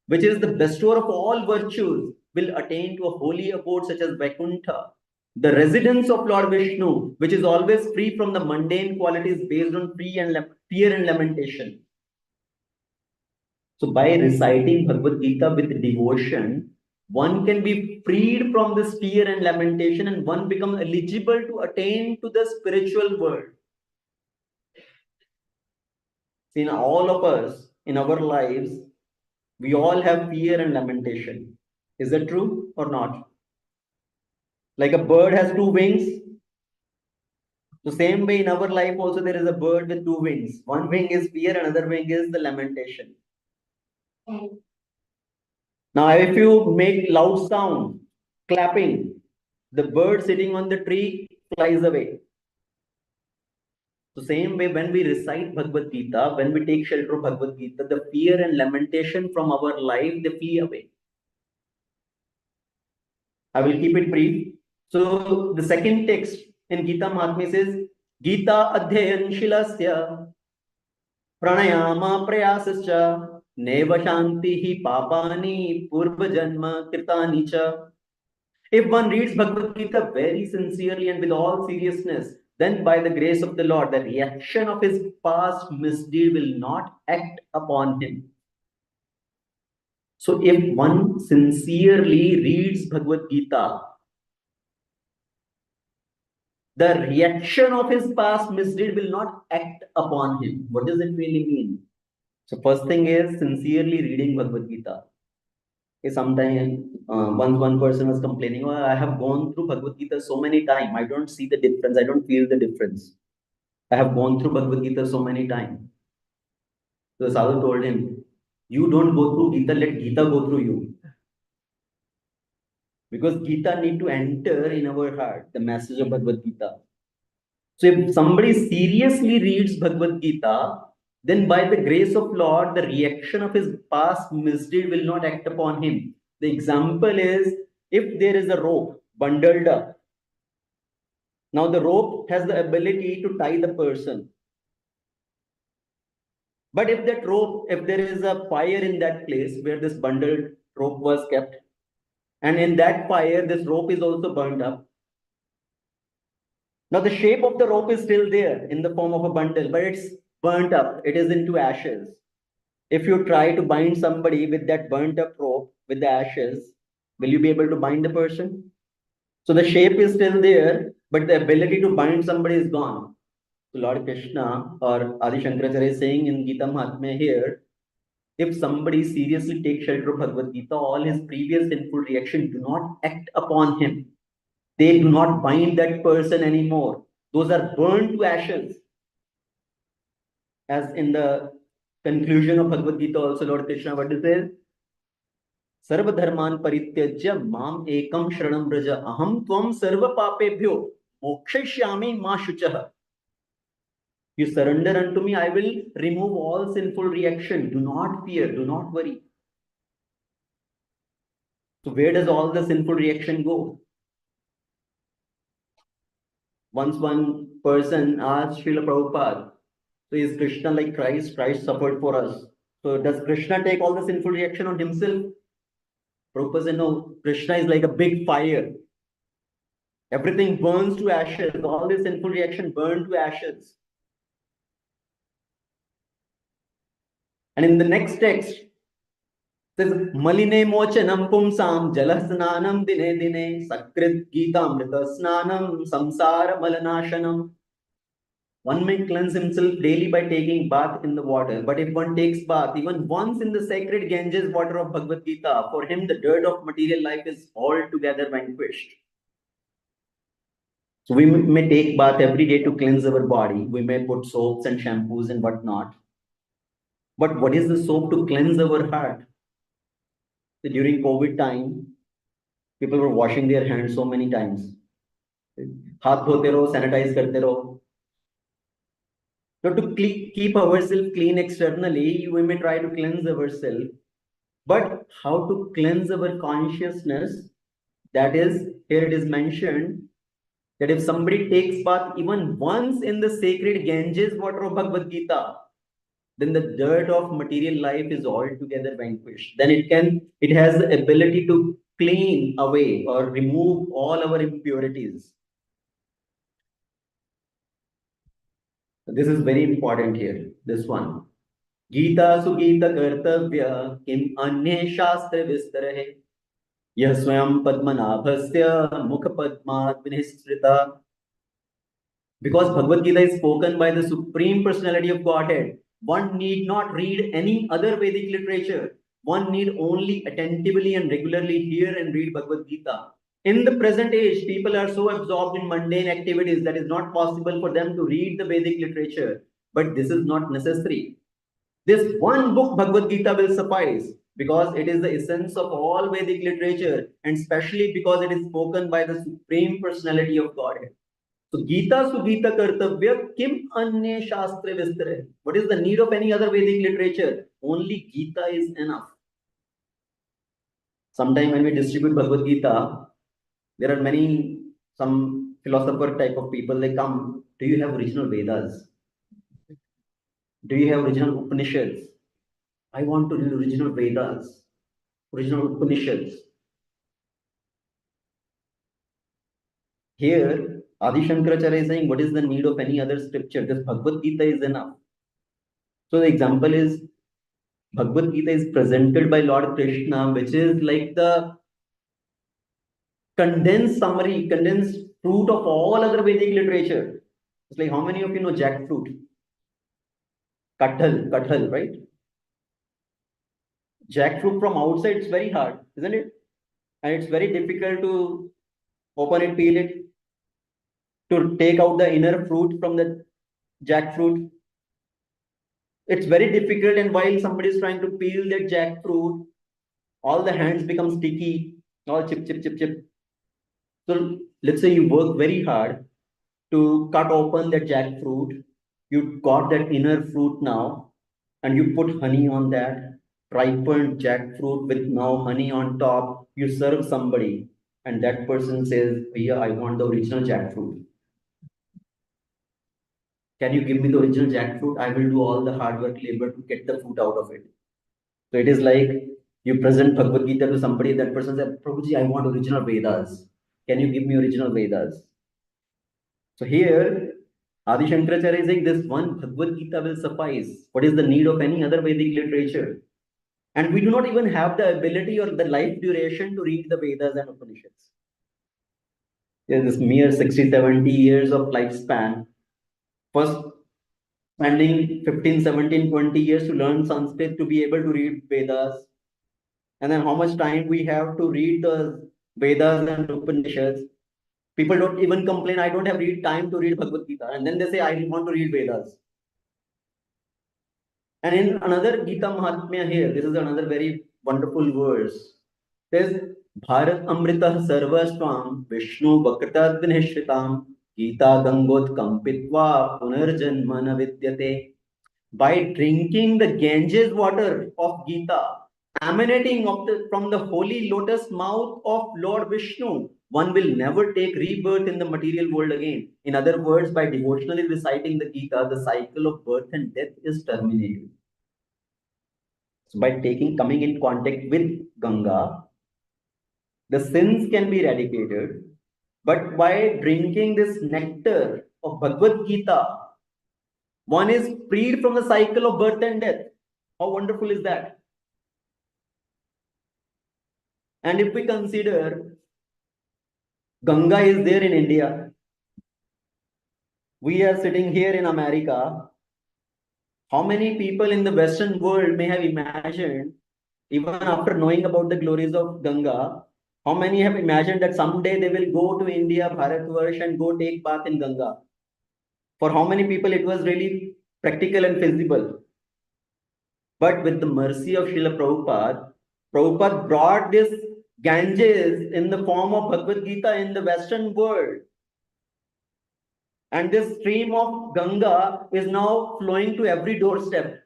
which is the bestower of all virtues, will attain to a holy abode such as Vaikuntha, the residence of Lord Vishnu, which is always free from the mundane qualities based on fear and lamentation. So by reciting Bhagavad Gita with devotion, one can be freed from this fear and lamentation and one becomes eligible to attain to the spiritual world. See, in all of us, in our lives, we all have fear and lamentation. Is that true or not? Like a bird has 2 wings. The same way in our life also there is a bird with 2 wings. One wing is fear, another wing is the lamentation. Now, if you make loud sound, clapping, the bird sitting on the tree flies away. The same way when we recite Bhagavad Gita, when we take shelter of Bhagavad Gita, the fear and lamentation from our life, they flee away. I will keep it brief. So the second text in Gita Mahatmya says, Gita Adhyayan Shilasya Pranayama Prayasascha Neva Shantihi Papani Purva Janma Kritani Cha. If one reads Bhagavad Gita very sincerely and with all seriousness, then by the grace of the Lord, the reaction of his past misdeed will not act upon him. So if one sincerely reads Bhagavad Gita, the reaction of his past misdeed will not act upon him. What does it really mean? So first thing is sincerely reading Bhagavad Gita. Sometimes once one person was complaining, oh, I have gone through Bhagavad Gita so many times, I don't see the difference, I don't feel the difference. I have gone through Bhagavad Gita so many times. So the sadhu told him, you don't go through Gita, let Gita go through you. Because Gita need to enter in our heart, the message of Bhagavad Gita. So if somebody seriously reads Bhagavad Gita, then by the grace of Lord, the reaction of his past misdeed will not act upon him. The example is, if there is a rope bundled up, now the rope has the ability to tie the person. But if that rope, if there is a fire in that place where this bundled rope was kept, and in that fire, this rope is also burned up. Now the shape of the rope is still there in the form of a bundle, but it's burnt up. It is into ashes. If you try to bind somebody with that burnt up rope with the ashes, will you be able to bind the person? So the shape is still there, but the ability to bind somebody is gone. So Lord Krishna or Adi Shankaracharya is saying in Gita Mahatmya here, if somebody seriously takes shelter of Bhagavad Gita, all his previous sinful reactions do not act upon him. They do not bind that person anymore. Those are burned to ashes. As in the conclusion of Bhagavad Gita also, Lord Krishna, what is it? सर्वधर्मान् परित्यज्य माम एकम शरणं व्रज अहम त्वं सर्व पापेभ्यो मोक्षयिष्यामि मा शुचः. You surrender unto me, I will remove all sinful reaction. Do not fear, do not worry. So where does all the sinful reaction go? Once one person asked Srila Prabhupada, so is Krishna like Christ? Christ suffered for us. So does Krishna take all the sinful reaction on himself? Prabhupada said, no, Krishna is like a big fire. Everything burns to ashes. All this sinful reaction burn to ashes. And in the next text, says maline mochanam pumsam jalasnanam dine dine sakrit geetamrita snanam samsara malanashanam. One may cleanse himself daily by taking bath in the water, but if one takes bath even once in the sacred Ganges water of Bhagavad Gita, for him the dirt of material life is altogether vanquished. So we may take bath every day to cleanse our body. We may put soaps and shampoos and whatnot. But what is the soap to cleanse our heart? So during COVID time, people were washing their hands so many times. हाथ धोते रहो, sanitize करते रहो. So to keep ourselves clean externally, we may try to cleanse ourselves. But how to cleanse our consciousness? That is, here it is mentioned that if somebody takes bath even once in the sacred Ganges water of Bhagavad Gita, then the dirt of material life is altogether vanquished. Then it has the ability to clean away or remove all our impurities. This is very important here, this one. Gita sugita kartavya kim anye shastra vistarahe yah swayam padmanabhasya mukha padmat vinhisrita. Because Bhagavad Gita is spoken by the Supreme Personality of Godhead, one need not read any other Vedic literature. One need only attentively and regularly hear and read Bhagavad Gita. In the present age, people are so absorbed in mundane activities that it is not possible for them to read the Vedic literature. But this is not necessary. This one book, Bhagavad Gita, will suffice because it is the essence of all Vedic literature, and especially because it is spoken by the Supreme Personality of Godhead. So Gita Sugita Kartavya Kim Anye Shastra Vistare. What is the need of any other Vedic literature? Only Gita is enough. Sometime when we distribute Bhagavad Gita, there are some philosopher type of people, they come, do you have original Vedas? Do you have original Upanishads? I want to read original Vedas, original Upanishads. Here, Adi Shankaracharya is saying, what is the need of any other scripture? This Bhagavad Gita is enough. So the example is, Bhagavad Gita is presented by Lord Krishna, which is like the condensed summary, condensed fruit of all other Vedic literature. It's like, how many of you know jackfruit? Kathal, right? Jackfruit from outside, it's very hard, isn't it? And it's very difficult to open it, peel it, to take out the inner fruit from the jackfruit. It's very difficult, and while somebody is trying to peel that jackfruit, all the hands become sticky, all chip, chip, chip, chip. So let's say you work very hard to cut open that jackfruit. You got that inner fruit now, and you put honey on that ripened jackfruit with now honey on top. You serve somebody, and that person says, "Yeah, I want the original jackfruit. Can you give me the original jackfruit? I will do all the hard work, labor to get the fruit out of it." So it is like you present Bhagavad Gita to somebody, that person says, "Prabhuji, I want original Vedas. Can you give me original Vedas?" So here, Adi Shankaracharya is saying this one Bhagavad Gita will suffice. What is the need of any other Vedic literature? And we do not even have the ability or the life duration to read the Vedas and Upanishads. There is this mere 60, 70 years of lifespan. First, spending 15, 17, 20 years to learn Sanskrit to be able to read Vedas. And then how much time we have to read the Vedas and Upanishads. People don't even complain, I don't have time to read Bhagavad Gita. And then they say, I want to read Vedas. And in another Gita Mahatmya here, this is another very wonderful verse. Says Bharat Amritah Sarvaswam Vishnu Vakrtadvinishritam Gita Gangot Kampitva Punarjanmana Vidyate. By drinking the Ganges water of Gita, emanating from the holy lotus mouth of Lord Vishnu, one will never take rebirth in the material world again. In other words, by devotionally reciting the Gita, the cycle of birth and death is terminated. So by coming in contact with Ganga, the sins can be eradicated. But by drinking this nectar of Bhagavad Gita, one is freed from the cycle of birth and death. How wonderful is that? And if we consider Ganga is there in India, we are sitting here in America. How many people in the Western world may have imagined, even after knowing about the glories of Ganga, how many have imagined that someday they will go to India, Bharatvarsh, and go take bath in Ganga? For how many people it was really practical and feasible? But with the mercy of Srila Prabhupada, Prabhupada brought this Ganges in the form of Bhagavad Gita in the Western world. And this stream of Ganga is now flowing to every doorstep.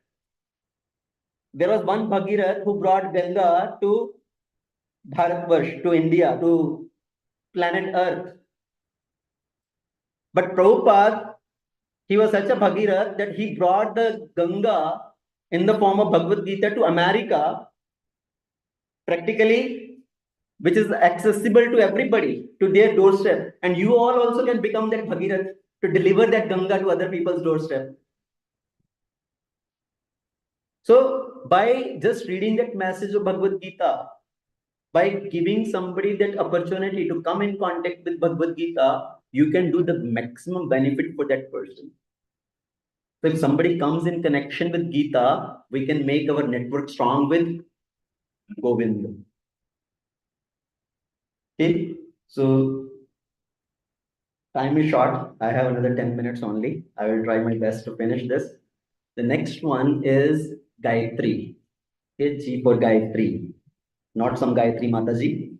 There was one Bhagirath who brought Ganga to Bharatvarsh, to India, to planet Earth. But Prabhupada, he was such a Bhagirath that he brought the Ganga in the form of Bhagavad Gita to America, practically, which is accessible to everybody, to their doorstep. And you all also can become that Bhagirath to deliver that Ganga to other people's doorstep. So by just reading that message of Bhagavad Gita, by giving somebody that opportunity to come in contact with Bhagavad Gita, you can do the maximum benefit for that person. So if somebody comes in connection with Gita, we can make our network strong with Govinda. Okay, so time is short. I have another 10 minutes only. I will try my best to finish this. The next one is Gayatri. Okay, G for Gayatri, not some Gayatri Mataji.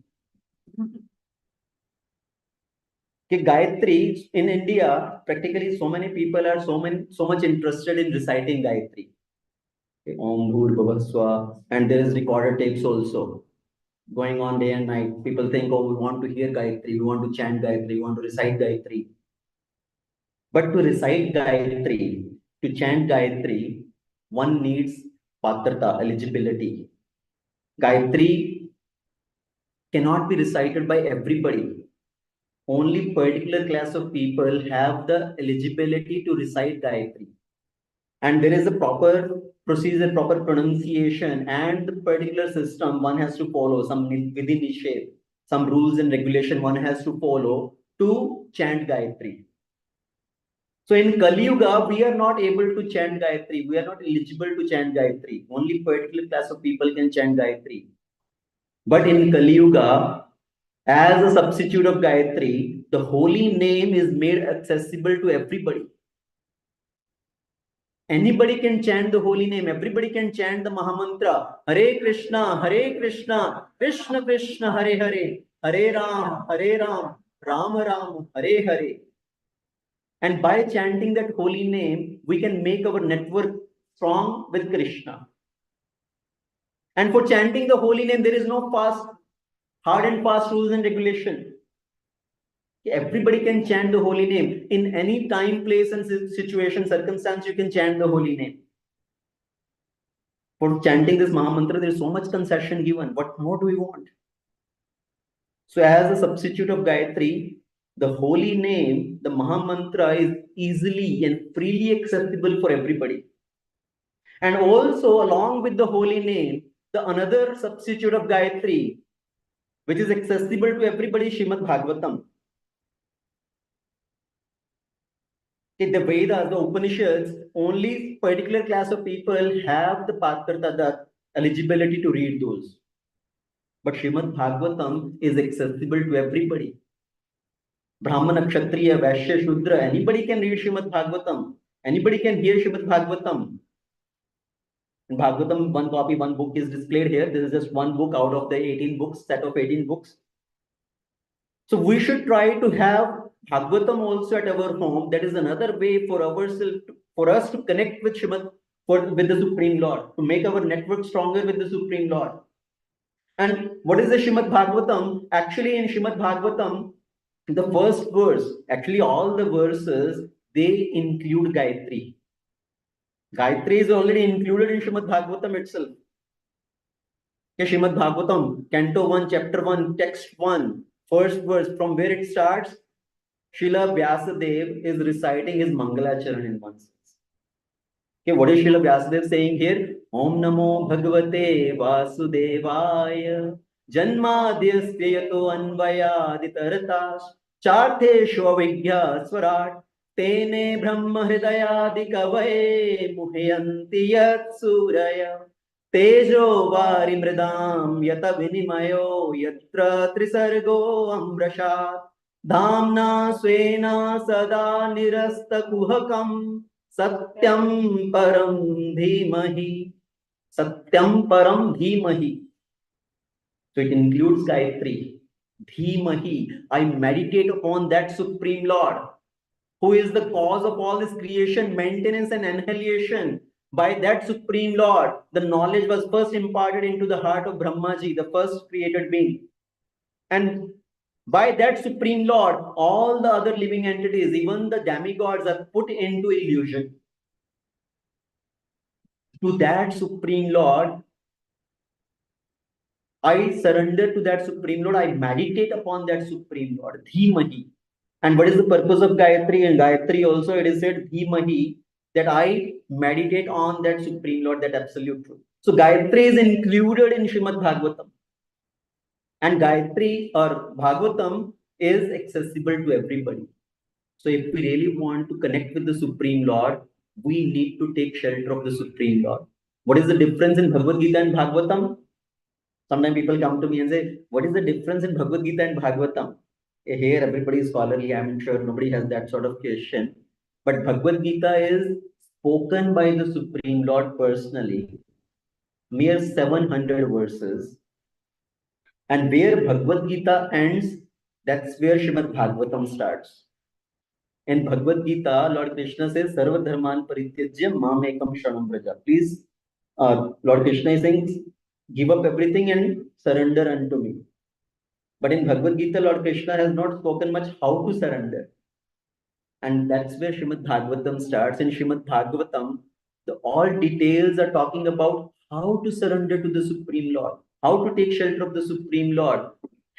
Okay, Gayatri in India, practically so many people are so much interested in reciting Gayatri. Okay, Om Bhur Bhuva Swa, and there is recorded tapes also going on day and night. People think, oh, we want to hear Gayatri, we want to chant Gayatri, we want to recite Gayatri. But to recite Gayatri, to chant Gayatri, one needs patrata, eligibility. Gayatri cannot be recited by everybody. Only particular class of people have the eligibility to recite Gayatri. And there is a proper procedure, proper pronunciation, and the particular system one has to follow, some within Nisheth, some rules and regulation one has to follow to chant Gayatri. So in Kali Yuga, we are not able to chant Gayatri. We are not eligible to chant Gayatri. Only particular class of people can chant Gayatri. But in Kali Yuga, as a substitute of Gayatri, the holy name is made accessible to everybody. Anybody can chant the holy name. Everybody can chant the Mahamantra. Hare Krishna, Krishna Krishna, Hare Hare, Hare Ram, Ram Ram, Hare Hare. And by chanting that holy name, we can make our network strong with Krishna. And for chanting the holy name, there is no hard and fast rules and regulation. Everybody can chant the holy name. In any time, place, and situation, circumstance, you can chant the holy name. For chanting this Mahamantra, there is so much concession given. What more do we want? So as a substitute of Gayatri, the holy name, the Mahamantra, is easily and freely accessible for everybody. And also, along with the holy name, the another substitute of Gayatri, which is accessible to everybody, Srimad Bhagavatam. In the Vedas, the Upanishads, only particular class of people have the patrata, the eligibility to read those. But Srimad Bhagavatam is accessible to everybody. Brahmana, Kshatriya, Vaishya, Shudra, anybody can read Srimad Bhagavatam. Anybody can hear Srimad Bhagavatam. In Bhagavatam, one copy, one book is displayed here. This is just one book out of the 18 books, set of 18 books. So we should try to have Bhagavatam also at our home. That is another way for ourselves, for us to connect with with the Supreme Lord, to make our network stronger with the Supreme Lord. And what is the Shrimad Bhagavatam? Actually, in Shrimad Bhagavatam, the first verse, actually all the verses, they include Gayatri. Gayatri is already included in Shrimad Bhagavatam itself. Okay, Shrimad Bhagavatam, Canto 1, Chapter 1, Text 1, first verse, from where it starts, Srila Vyasadev is reciting his Mangalacharan in one sense. Okay, what is Srila Vyasadev saying here? Om Namo Bhagavate Vasudevaya Janmadhyasya Yato Anvayaditaratash Chartheshu Avigya Swarat Tene Brahma Hridayadi Kavaye Muhyanti Yat Suraya Tejo Vari Mridam Yata Vinimayo Yatra Trisargo Amrashat Dhamna Svena Sada Nirasta Kuhakam Satyam Param Dhimahi. Satyam Param Dhimahi. So it includes Gayatri. Dhimahi. I meditate upon that Supreme Lord, who is the cause of all this creation, maintenance, and annihilation. By that Supreme Lord, the knowledge was first imparted into the heart of Brahmaji, the first created being. And by that Supreme Lord, all the other living entities, even the demigods, are put into illusion. To that Supreme Lord, I surrender to that Supreme Lord. I meditate upon that Supreme Lord. Dhimahi. And what is the purpose of Gayatri? In Gayatri also it is said Dhimahi, that I meditate on that Supreme Lord, that absolute truth. So Gayatri is included in Srimad Bhagavatam. And Gayatri or Bhagavatam is accessible to everybody. So if we really want to connect with the Supreme Lord, we need to take shelter of the Supreme Lord. What is the difference in Bhagavad Gita and Bhagavatam? Sometimes people come to me and say, what is the difference in Bhagavad Gita and Bhagavatam? Here, everybody is scholarly. I'm sure nobody has that sort of question. But Bhagavad Gita is spoken by the Supreme Lord personally. Mere 700 verses. And where Bhagavad Gita ends, that's where Srimad Bhagavatam starts. In Bhagavad Gita, Lord Krishna says, Sarva Dharman Parityajya Mamekam Sharanam Vraja. Please, Lord Krishna is saying, give up everything and surrender unto me. But in Bhagavad Gita, Lord Krishna has not spoken much how to surrender. And that's where Srimad Bhagavatam starts. In Srimad Bhagavatam, all details are talking about how to surrender to the Supreme Lord, how to take shelter of the Supreme Lord.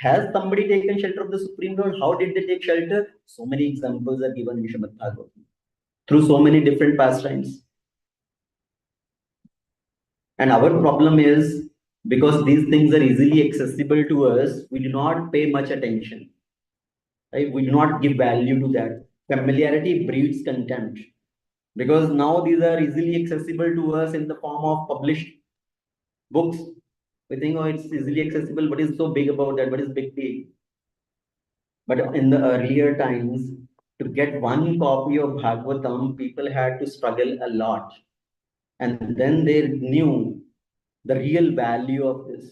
Has somebody taken shelter of the Supreme Lord? How did they take shelter? So many examples are given in Srimad Bhagavatam through so many different pastimes. And our problem is, because these things are easily accessible to us, we do not pay much attention. Right? We do not give value to that. Familiarity breeds contempt. Because now these are easily accessible to us in the form of published books. We think, oh, it's easily accessible. What is so big about that? What is big deal? But in the earlier times, to get one copy of Bhagavatam, people had to struggle a lot. And then they knew the real value of this.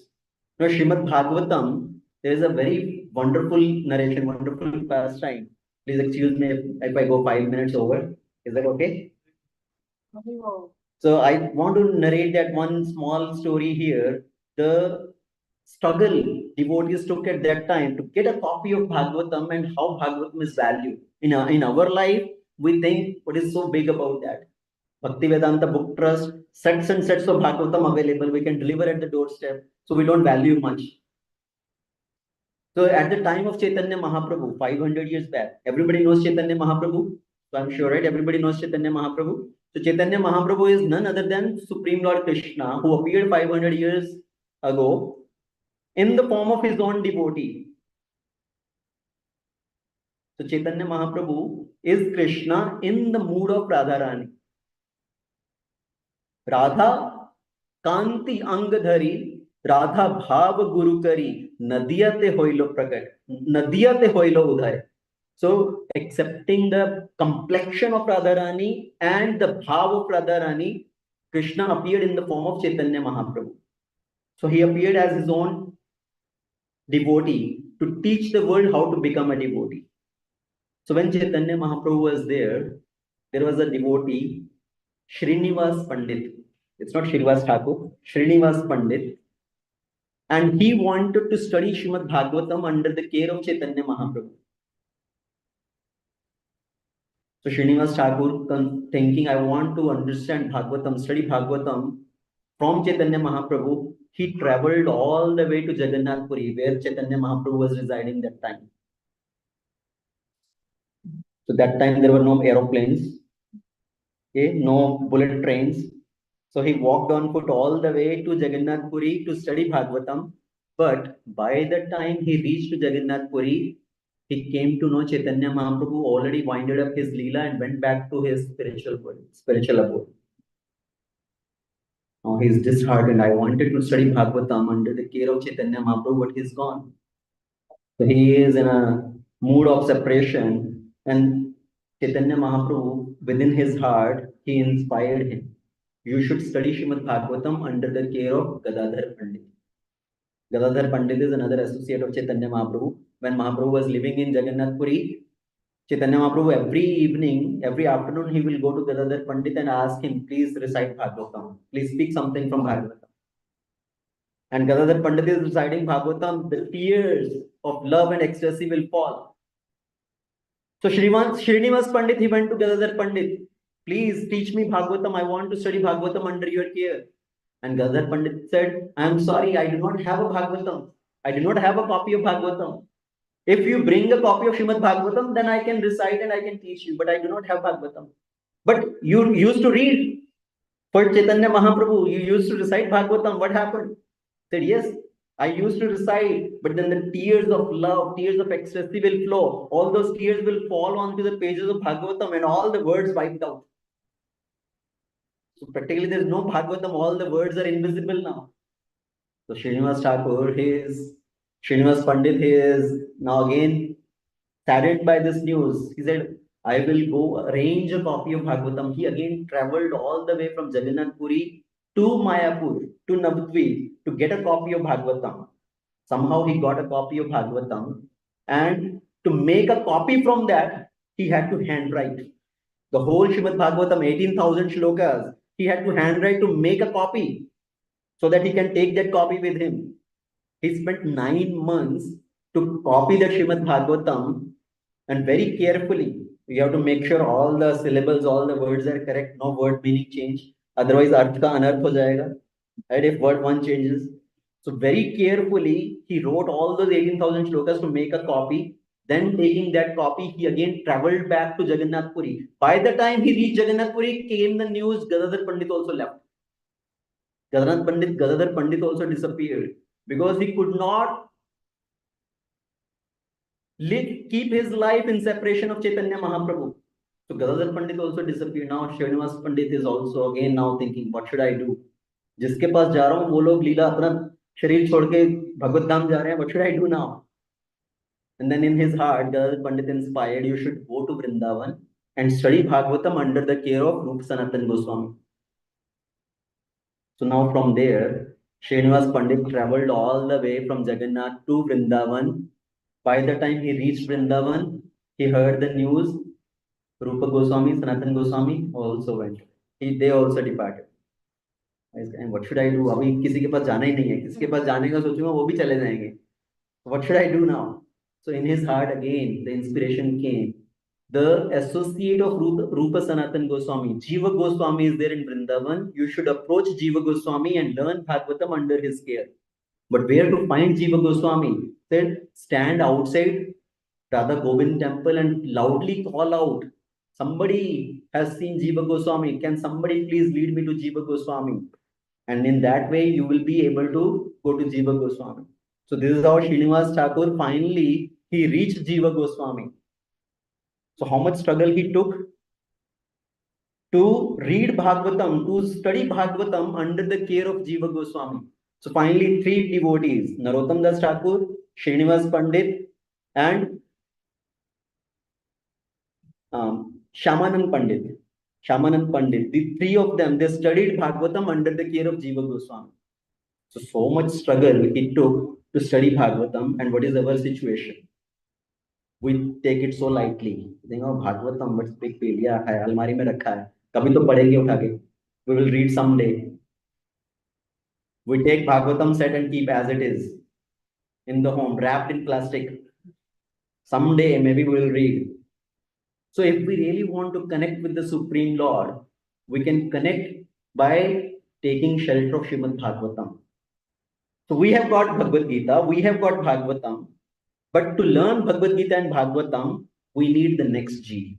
Now, Srimad Bhagavatam, there is a very wonderful narration, wonderful pastime. Please excuse me if I go 5 minutes over. Is that okay? So I want to narrate that one small story here. The struggle devotees took at that time to get a copy of Bhagavatam and how Bhagavatam is valued. In our life, we think what is so big about that? Bhakti Vedanta Book Trust, sets and sets of Bhagavatam available. We can deliver at the doorstep. So we don't value much. So at the time of Chaitanya Mahaprabhu, 500 years back, everybody knows Chaitanya Mahaprabhu. So I'm sure, right? Everybody knows Chaitanya Mahaprabhu. So Chaitanya Mahaprabhu is none other than Supreme Lord Krishna, who appeared 500 years ago in the form of his own devotee. So Chaitanya Mahaprabhu is Krishna in the mood of Radharani. Radha Kanti Angadhari, Radha Bhav Guru Kari, Nadiyate Hoilo Prakat, Nadiyate Hoilo Udhay. So accepting the complexion of Radharani and the Bhav of Radharani, Krishna appeared in the form of Chaitanya Mahaprabhu. So he appeared as his own devotee to teach the world how to become a devotee. So when Chaitanya Mahaprabhu was there was a devotee, Srinivas Pandit. It's not Srinivas Thakur, Srinivas Pandit. And he wanted to study Srimad Bhagavatam under the care of Chaitanya Mahaprabhu. So Srinivas Thakur thinking, I want to understand Bhagavatam, study Bhagavatam from Chaitanya Mahaprabhu. He traveled all the way to Jagannath Puri, where Chaitanya Mahaprabhu was residing that time. So that time there were no aeroplanes, okay, no bullet trains. So he walked on foot all the way to Jagannath Puri to study Bhagavatam. But by the time he reached to Jagannath Puri, he came to know Chaitanya Mahaprabhu already winded up his Leela and went back to his spiritual abode. Now he's disheartened. I wanted to study Bhagavatam under the care of Chaitanya Mahaprabhu, but he's gone. So he is in a mood of separation, and Chaitanya Mahaprabhu, within his heart, he inspired him. You should study Srimad Bhagavatam under the care of Gadadhar Pandit. Gadadhar Pandit is another associate of Chaitanya Mahaprabhu. When Mahaprabhu was living in Jagannath Puri, Chaitanya Mahaprabhu every evening, every afternoon, he will go to Gadadhar Pandit and ask him, please recite Bhagavatam. Please speak something from Bhagavatam. And Gadadhar Pandit is reciting Bhagavatam, the tears of love and ecstasy will fall. So Srinivas Pandit, he went to Gadadhar Pandit. Please teach me Bhagavatam. I want to study Bhagavatam under your care. And Gadadhar Pandit said, I am sorry, I do not have a Bhagavatam. I do not have a copy of Bhagavatam. If you bring a copy of Srimad Bhagavatam, then I can recite and I can teach you, but I do not have Bhagavatam. But you used to read for Chaitanya Mahaprabhu, you used to recite Bhagavatam. What happened? He said, yes, I used to recite, but then the tears of love, tears of ecstasy will flow. All those tears will fall onto the pages of Bhagavatam and all the words wiped out. So practically there is no Bhagavatam, all the words are invisible now. So Srinivas Pandit, he is now again saddened by this news. He said, I will go arrange a copy of Bhagavatam. He again traveled all the way from Jagannath Puri to Mayapur, to Navadvip, to get a copy of Bhagavatam. Somehow he got a copy of Bhagavatam, and to make a copy from that, he had to handwrite. The whole Srimad Bhagavatam, 18,000 shlokas, he had to handwrite to make a copy so that he can take that copy with him. He spent 9 months to copy the Srimad Bhagavatam, and very carefully, you have to make sure all the syllables, all the words are correct, no word meaning change. Otherwise, arth ka anarth ho jayega, right? If word one changes. So very carefully, he wrote all those 18,000 shlokas to make a copy. Then taking that copy, he again traveled back to Jagannath Puri. By the time he reached Jagannath Puri, came the news, Gadadhar Pandit also left. Gadadhar Pandit also disappeared because he could not keep his life in separation of Chaitanya Mahaprabhu. So Gadadhar Pandit also disappeared. Now Srinivas Pandit is also again now thinking, what should I do? जिसके पास जा रहा हूँ वो लोग लीला अपना शरीर छोड़ के भगवत धाम जा रहे हैं. What should I do now? And then in his heart, Gadadhar Pandit inspired, you should go to Vrindavan and study Bhagavatam under the care of Rupa Sanatan Goswami. So now from there, Srinivas Pandit traveled all the way from Jagannath to Vrindavan. By the time he reached Vrindavan, he heard the news. Rupa Goswami, Sanatan Goswami also went. They also departed. And what should I do? अभी किसी के पास जाना ही नहीं है. किसी के पास जाने का सोचूंगा वो भी चले जाएंगे. What should I do now? So in his heart again, the inspiration came. The associate of Rupa Sanatan Goswami, Jiva Goswami, is there in Vrindavan. You should approach Jiva Goswami and learn Bhagavatam under his care. But where to find Jiva Goswami? Said, stand outside Radha Govind temple and loudly call out, somebody has seen Jiva Goswami. Can somebody please lead me to Jiva Goswami? And in that way, you will be able to go to Jiva Goswami. So this is how Srinivas Thakur finally, he reached Jiva Goswami. So how much struggle he took to read Bhagavatam, to study Bhagavatam under the care of Jiva Goswami. So finally, 3 devotees, Narottam Das Thakur, Srinivas Pandit, and Shamanand Pandit. Shamanand Pandit, the three of them, they studied Bhagavatam under the care of Jiva Goswami. So much struggle it took to study Bhagavatam, and what is our situation? We take it so lightly. Think, oh, Bhagavatam, what's big deal? Yeah, hai, almari mein rakha hai. Kabhi to padhenge utha ke. We will read someday. We take Bhagavatam set and keep as it is in the home, wrapped in plastic. Someday, maybe we will read. So if we really want to connect with the Supreme Lord, we can connect by taking shelter of Srimad Bhagavatam. So we have got Bhagavad Gita, we have got Bhagavatam, but to learn Bhagavad Gita and Bhagavatam, we need the next G.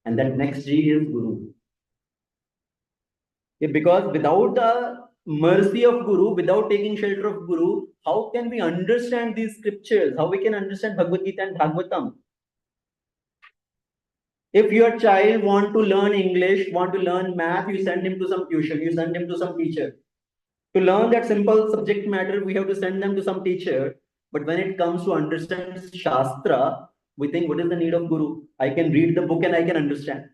And that next G is Guru. Yeah, because without the mercy of Guru, without taking shelter of Guru, how can we understand these scriptures? How we can understand Bhagavad Gita and Bhagavatam? If your child want to learn English, want to learn math, you send him to some tuition, you send him to some teacher. To learn that simple subject matter, we have to send them to some teacher. But when it comes to understand Shastra, we think, what is the need of Guru? I can read the book and I can understand.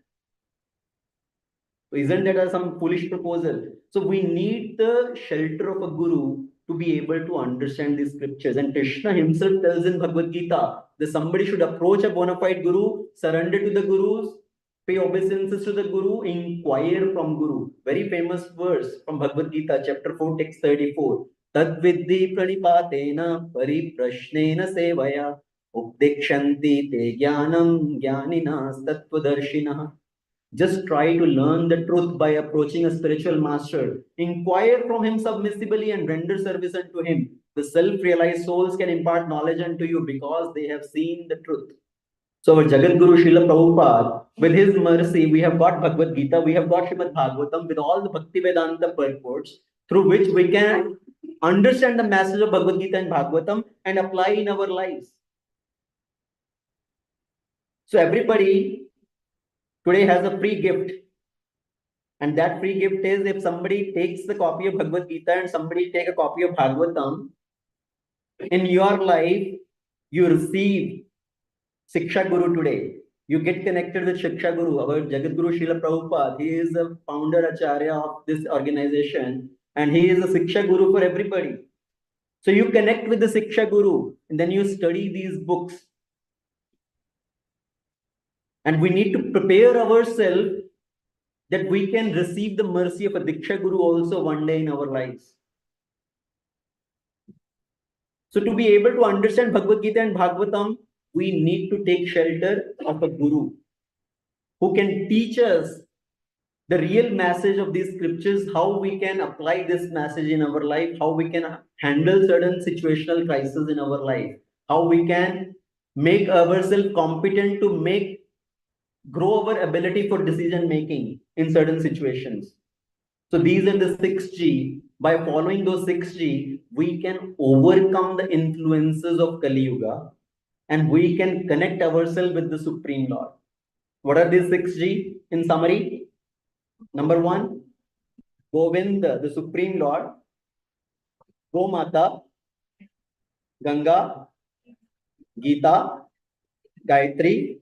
So isn't that some foolish proposal? So we need the shelter of a Guru to be able to understand these scriptures. And Krishna himself tells in Bhagavad Gita that somebody should approach a bona fide Guru, surrender to the Gurus, pay obeisances to the Guru, inquire from Guru. Very famous verse from Bhagavad Gita, chapter 4, text 34. Tad vidhi pranipatena pariprashnena sevaya updekshanti te jnanam jnaninas tattvadarshinaha. Just try to learn the truth by approaching a spiritual master. Inquire from him submissively and render service unto him. The self-realized souls can impart knowledge unto you because they have seen the truth. So our Jagat Guru Srila Prabhupada, with his mercy, we have got Bhagavad Gita, we have got Srimad Bhagavatam with all the Bhakti Vedanta purports through which we can understand the message of Bhagavad Gita and Bhagavatam and apply in our lives. So everybody today has a free gift. And that free gift is if somebody takes the copy of Bhagavad Gita and somebody take a copy of Bhagavatam, in your life, you receive Shiksha Guru today. You get connected with Shiksha Guru, our Jagat Guru Srila Prabhupada. He is the founder Acharya of this organization and he is a Shiksha Guru for everybody. So you connect with the Shiksha Guru and then you study these books. And we need to prepare ourselves that we can receive the mercy of a Diksha Guru also one day in our lives. So to be able to understand Bhagavad Gita and Bhagavatam, we need to take shelter of a Guru who can teach us the real message of these scriptures, how we can apply this message in our life, how we can handle certain situational crises in our life, how we can make ourselves competent to grow our ability for decision making in certain situations. So these are the 6G. By following those 6G, we can overcome the influences of Kali Yuga and we can connect ourselves with the Supreme Lord. What are these 6G in summary? Number 1, Govinda, the Supreme Lord, Gomata, Ganga, Gita, Gayatri,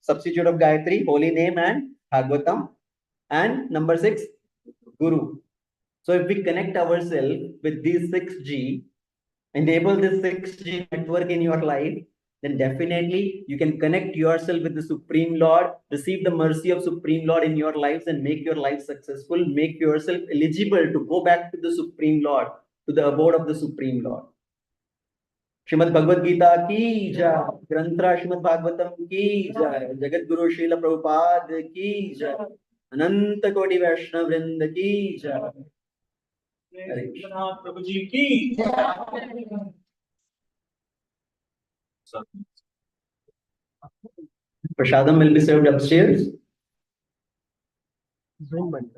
substitute of Gayatri, holy name and Bhagavatam. And number 6, Guru. So if we connect ourselves with these 6G, enable this 6G network in your life, then definitely you can connect yourself with the Supreme Lord, receive the mercy of Supreme Lord in your lives and make your life successful, make yourself eligible to go back to the Supreme Lord, to the abode of the Supreme Lord. Shrimad Bhagavad Gita ki jai, Granthra Shrimad Bhagavatam ki jai, Jagat Guru Srila Prabhupada ki jai, Ananta Koti Vaishnava Vrinda ki jai. Prabhu ji ki. Prasadam will be served upstairs. Zoom button.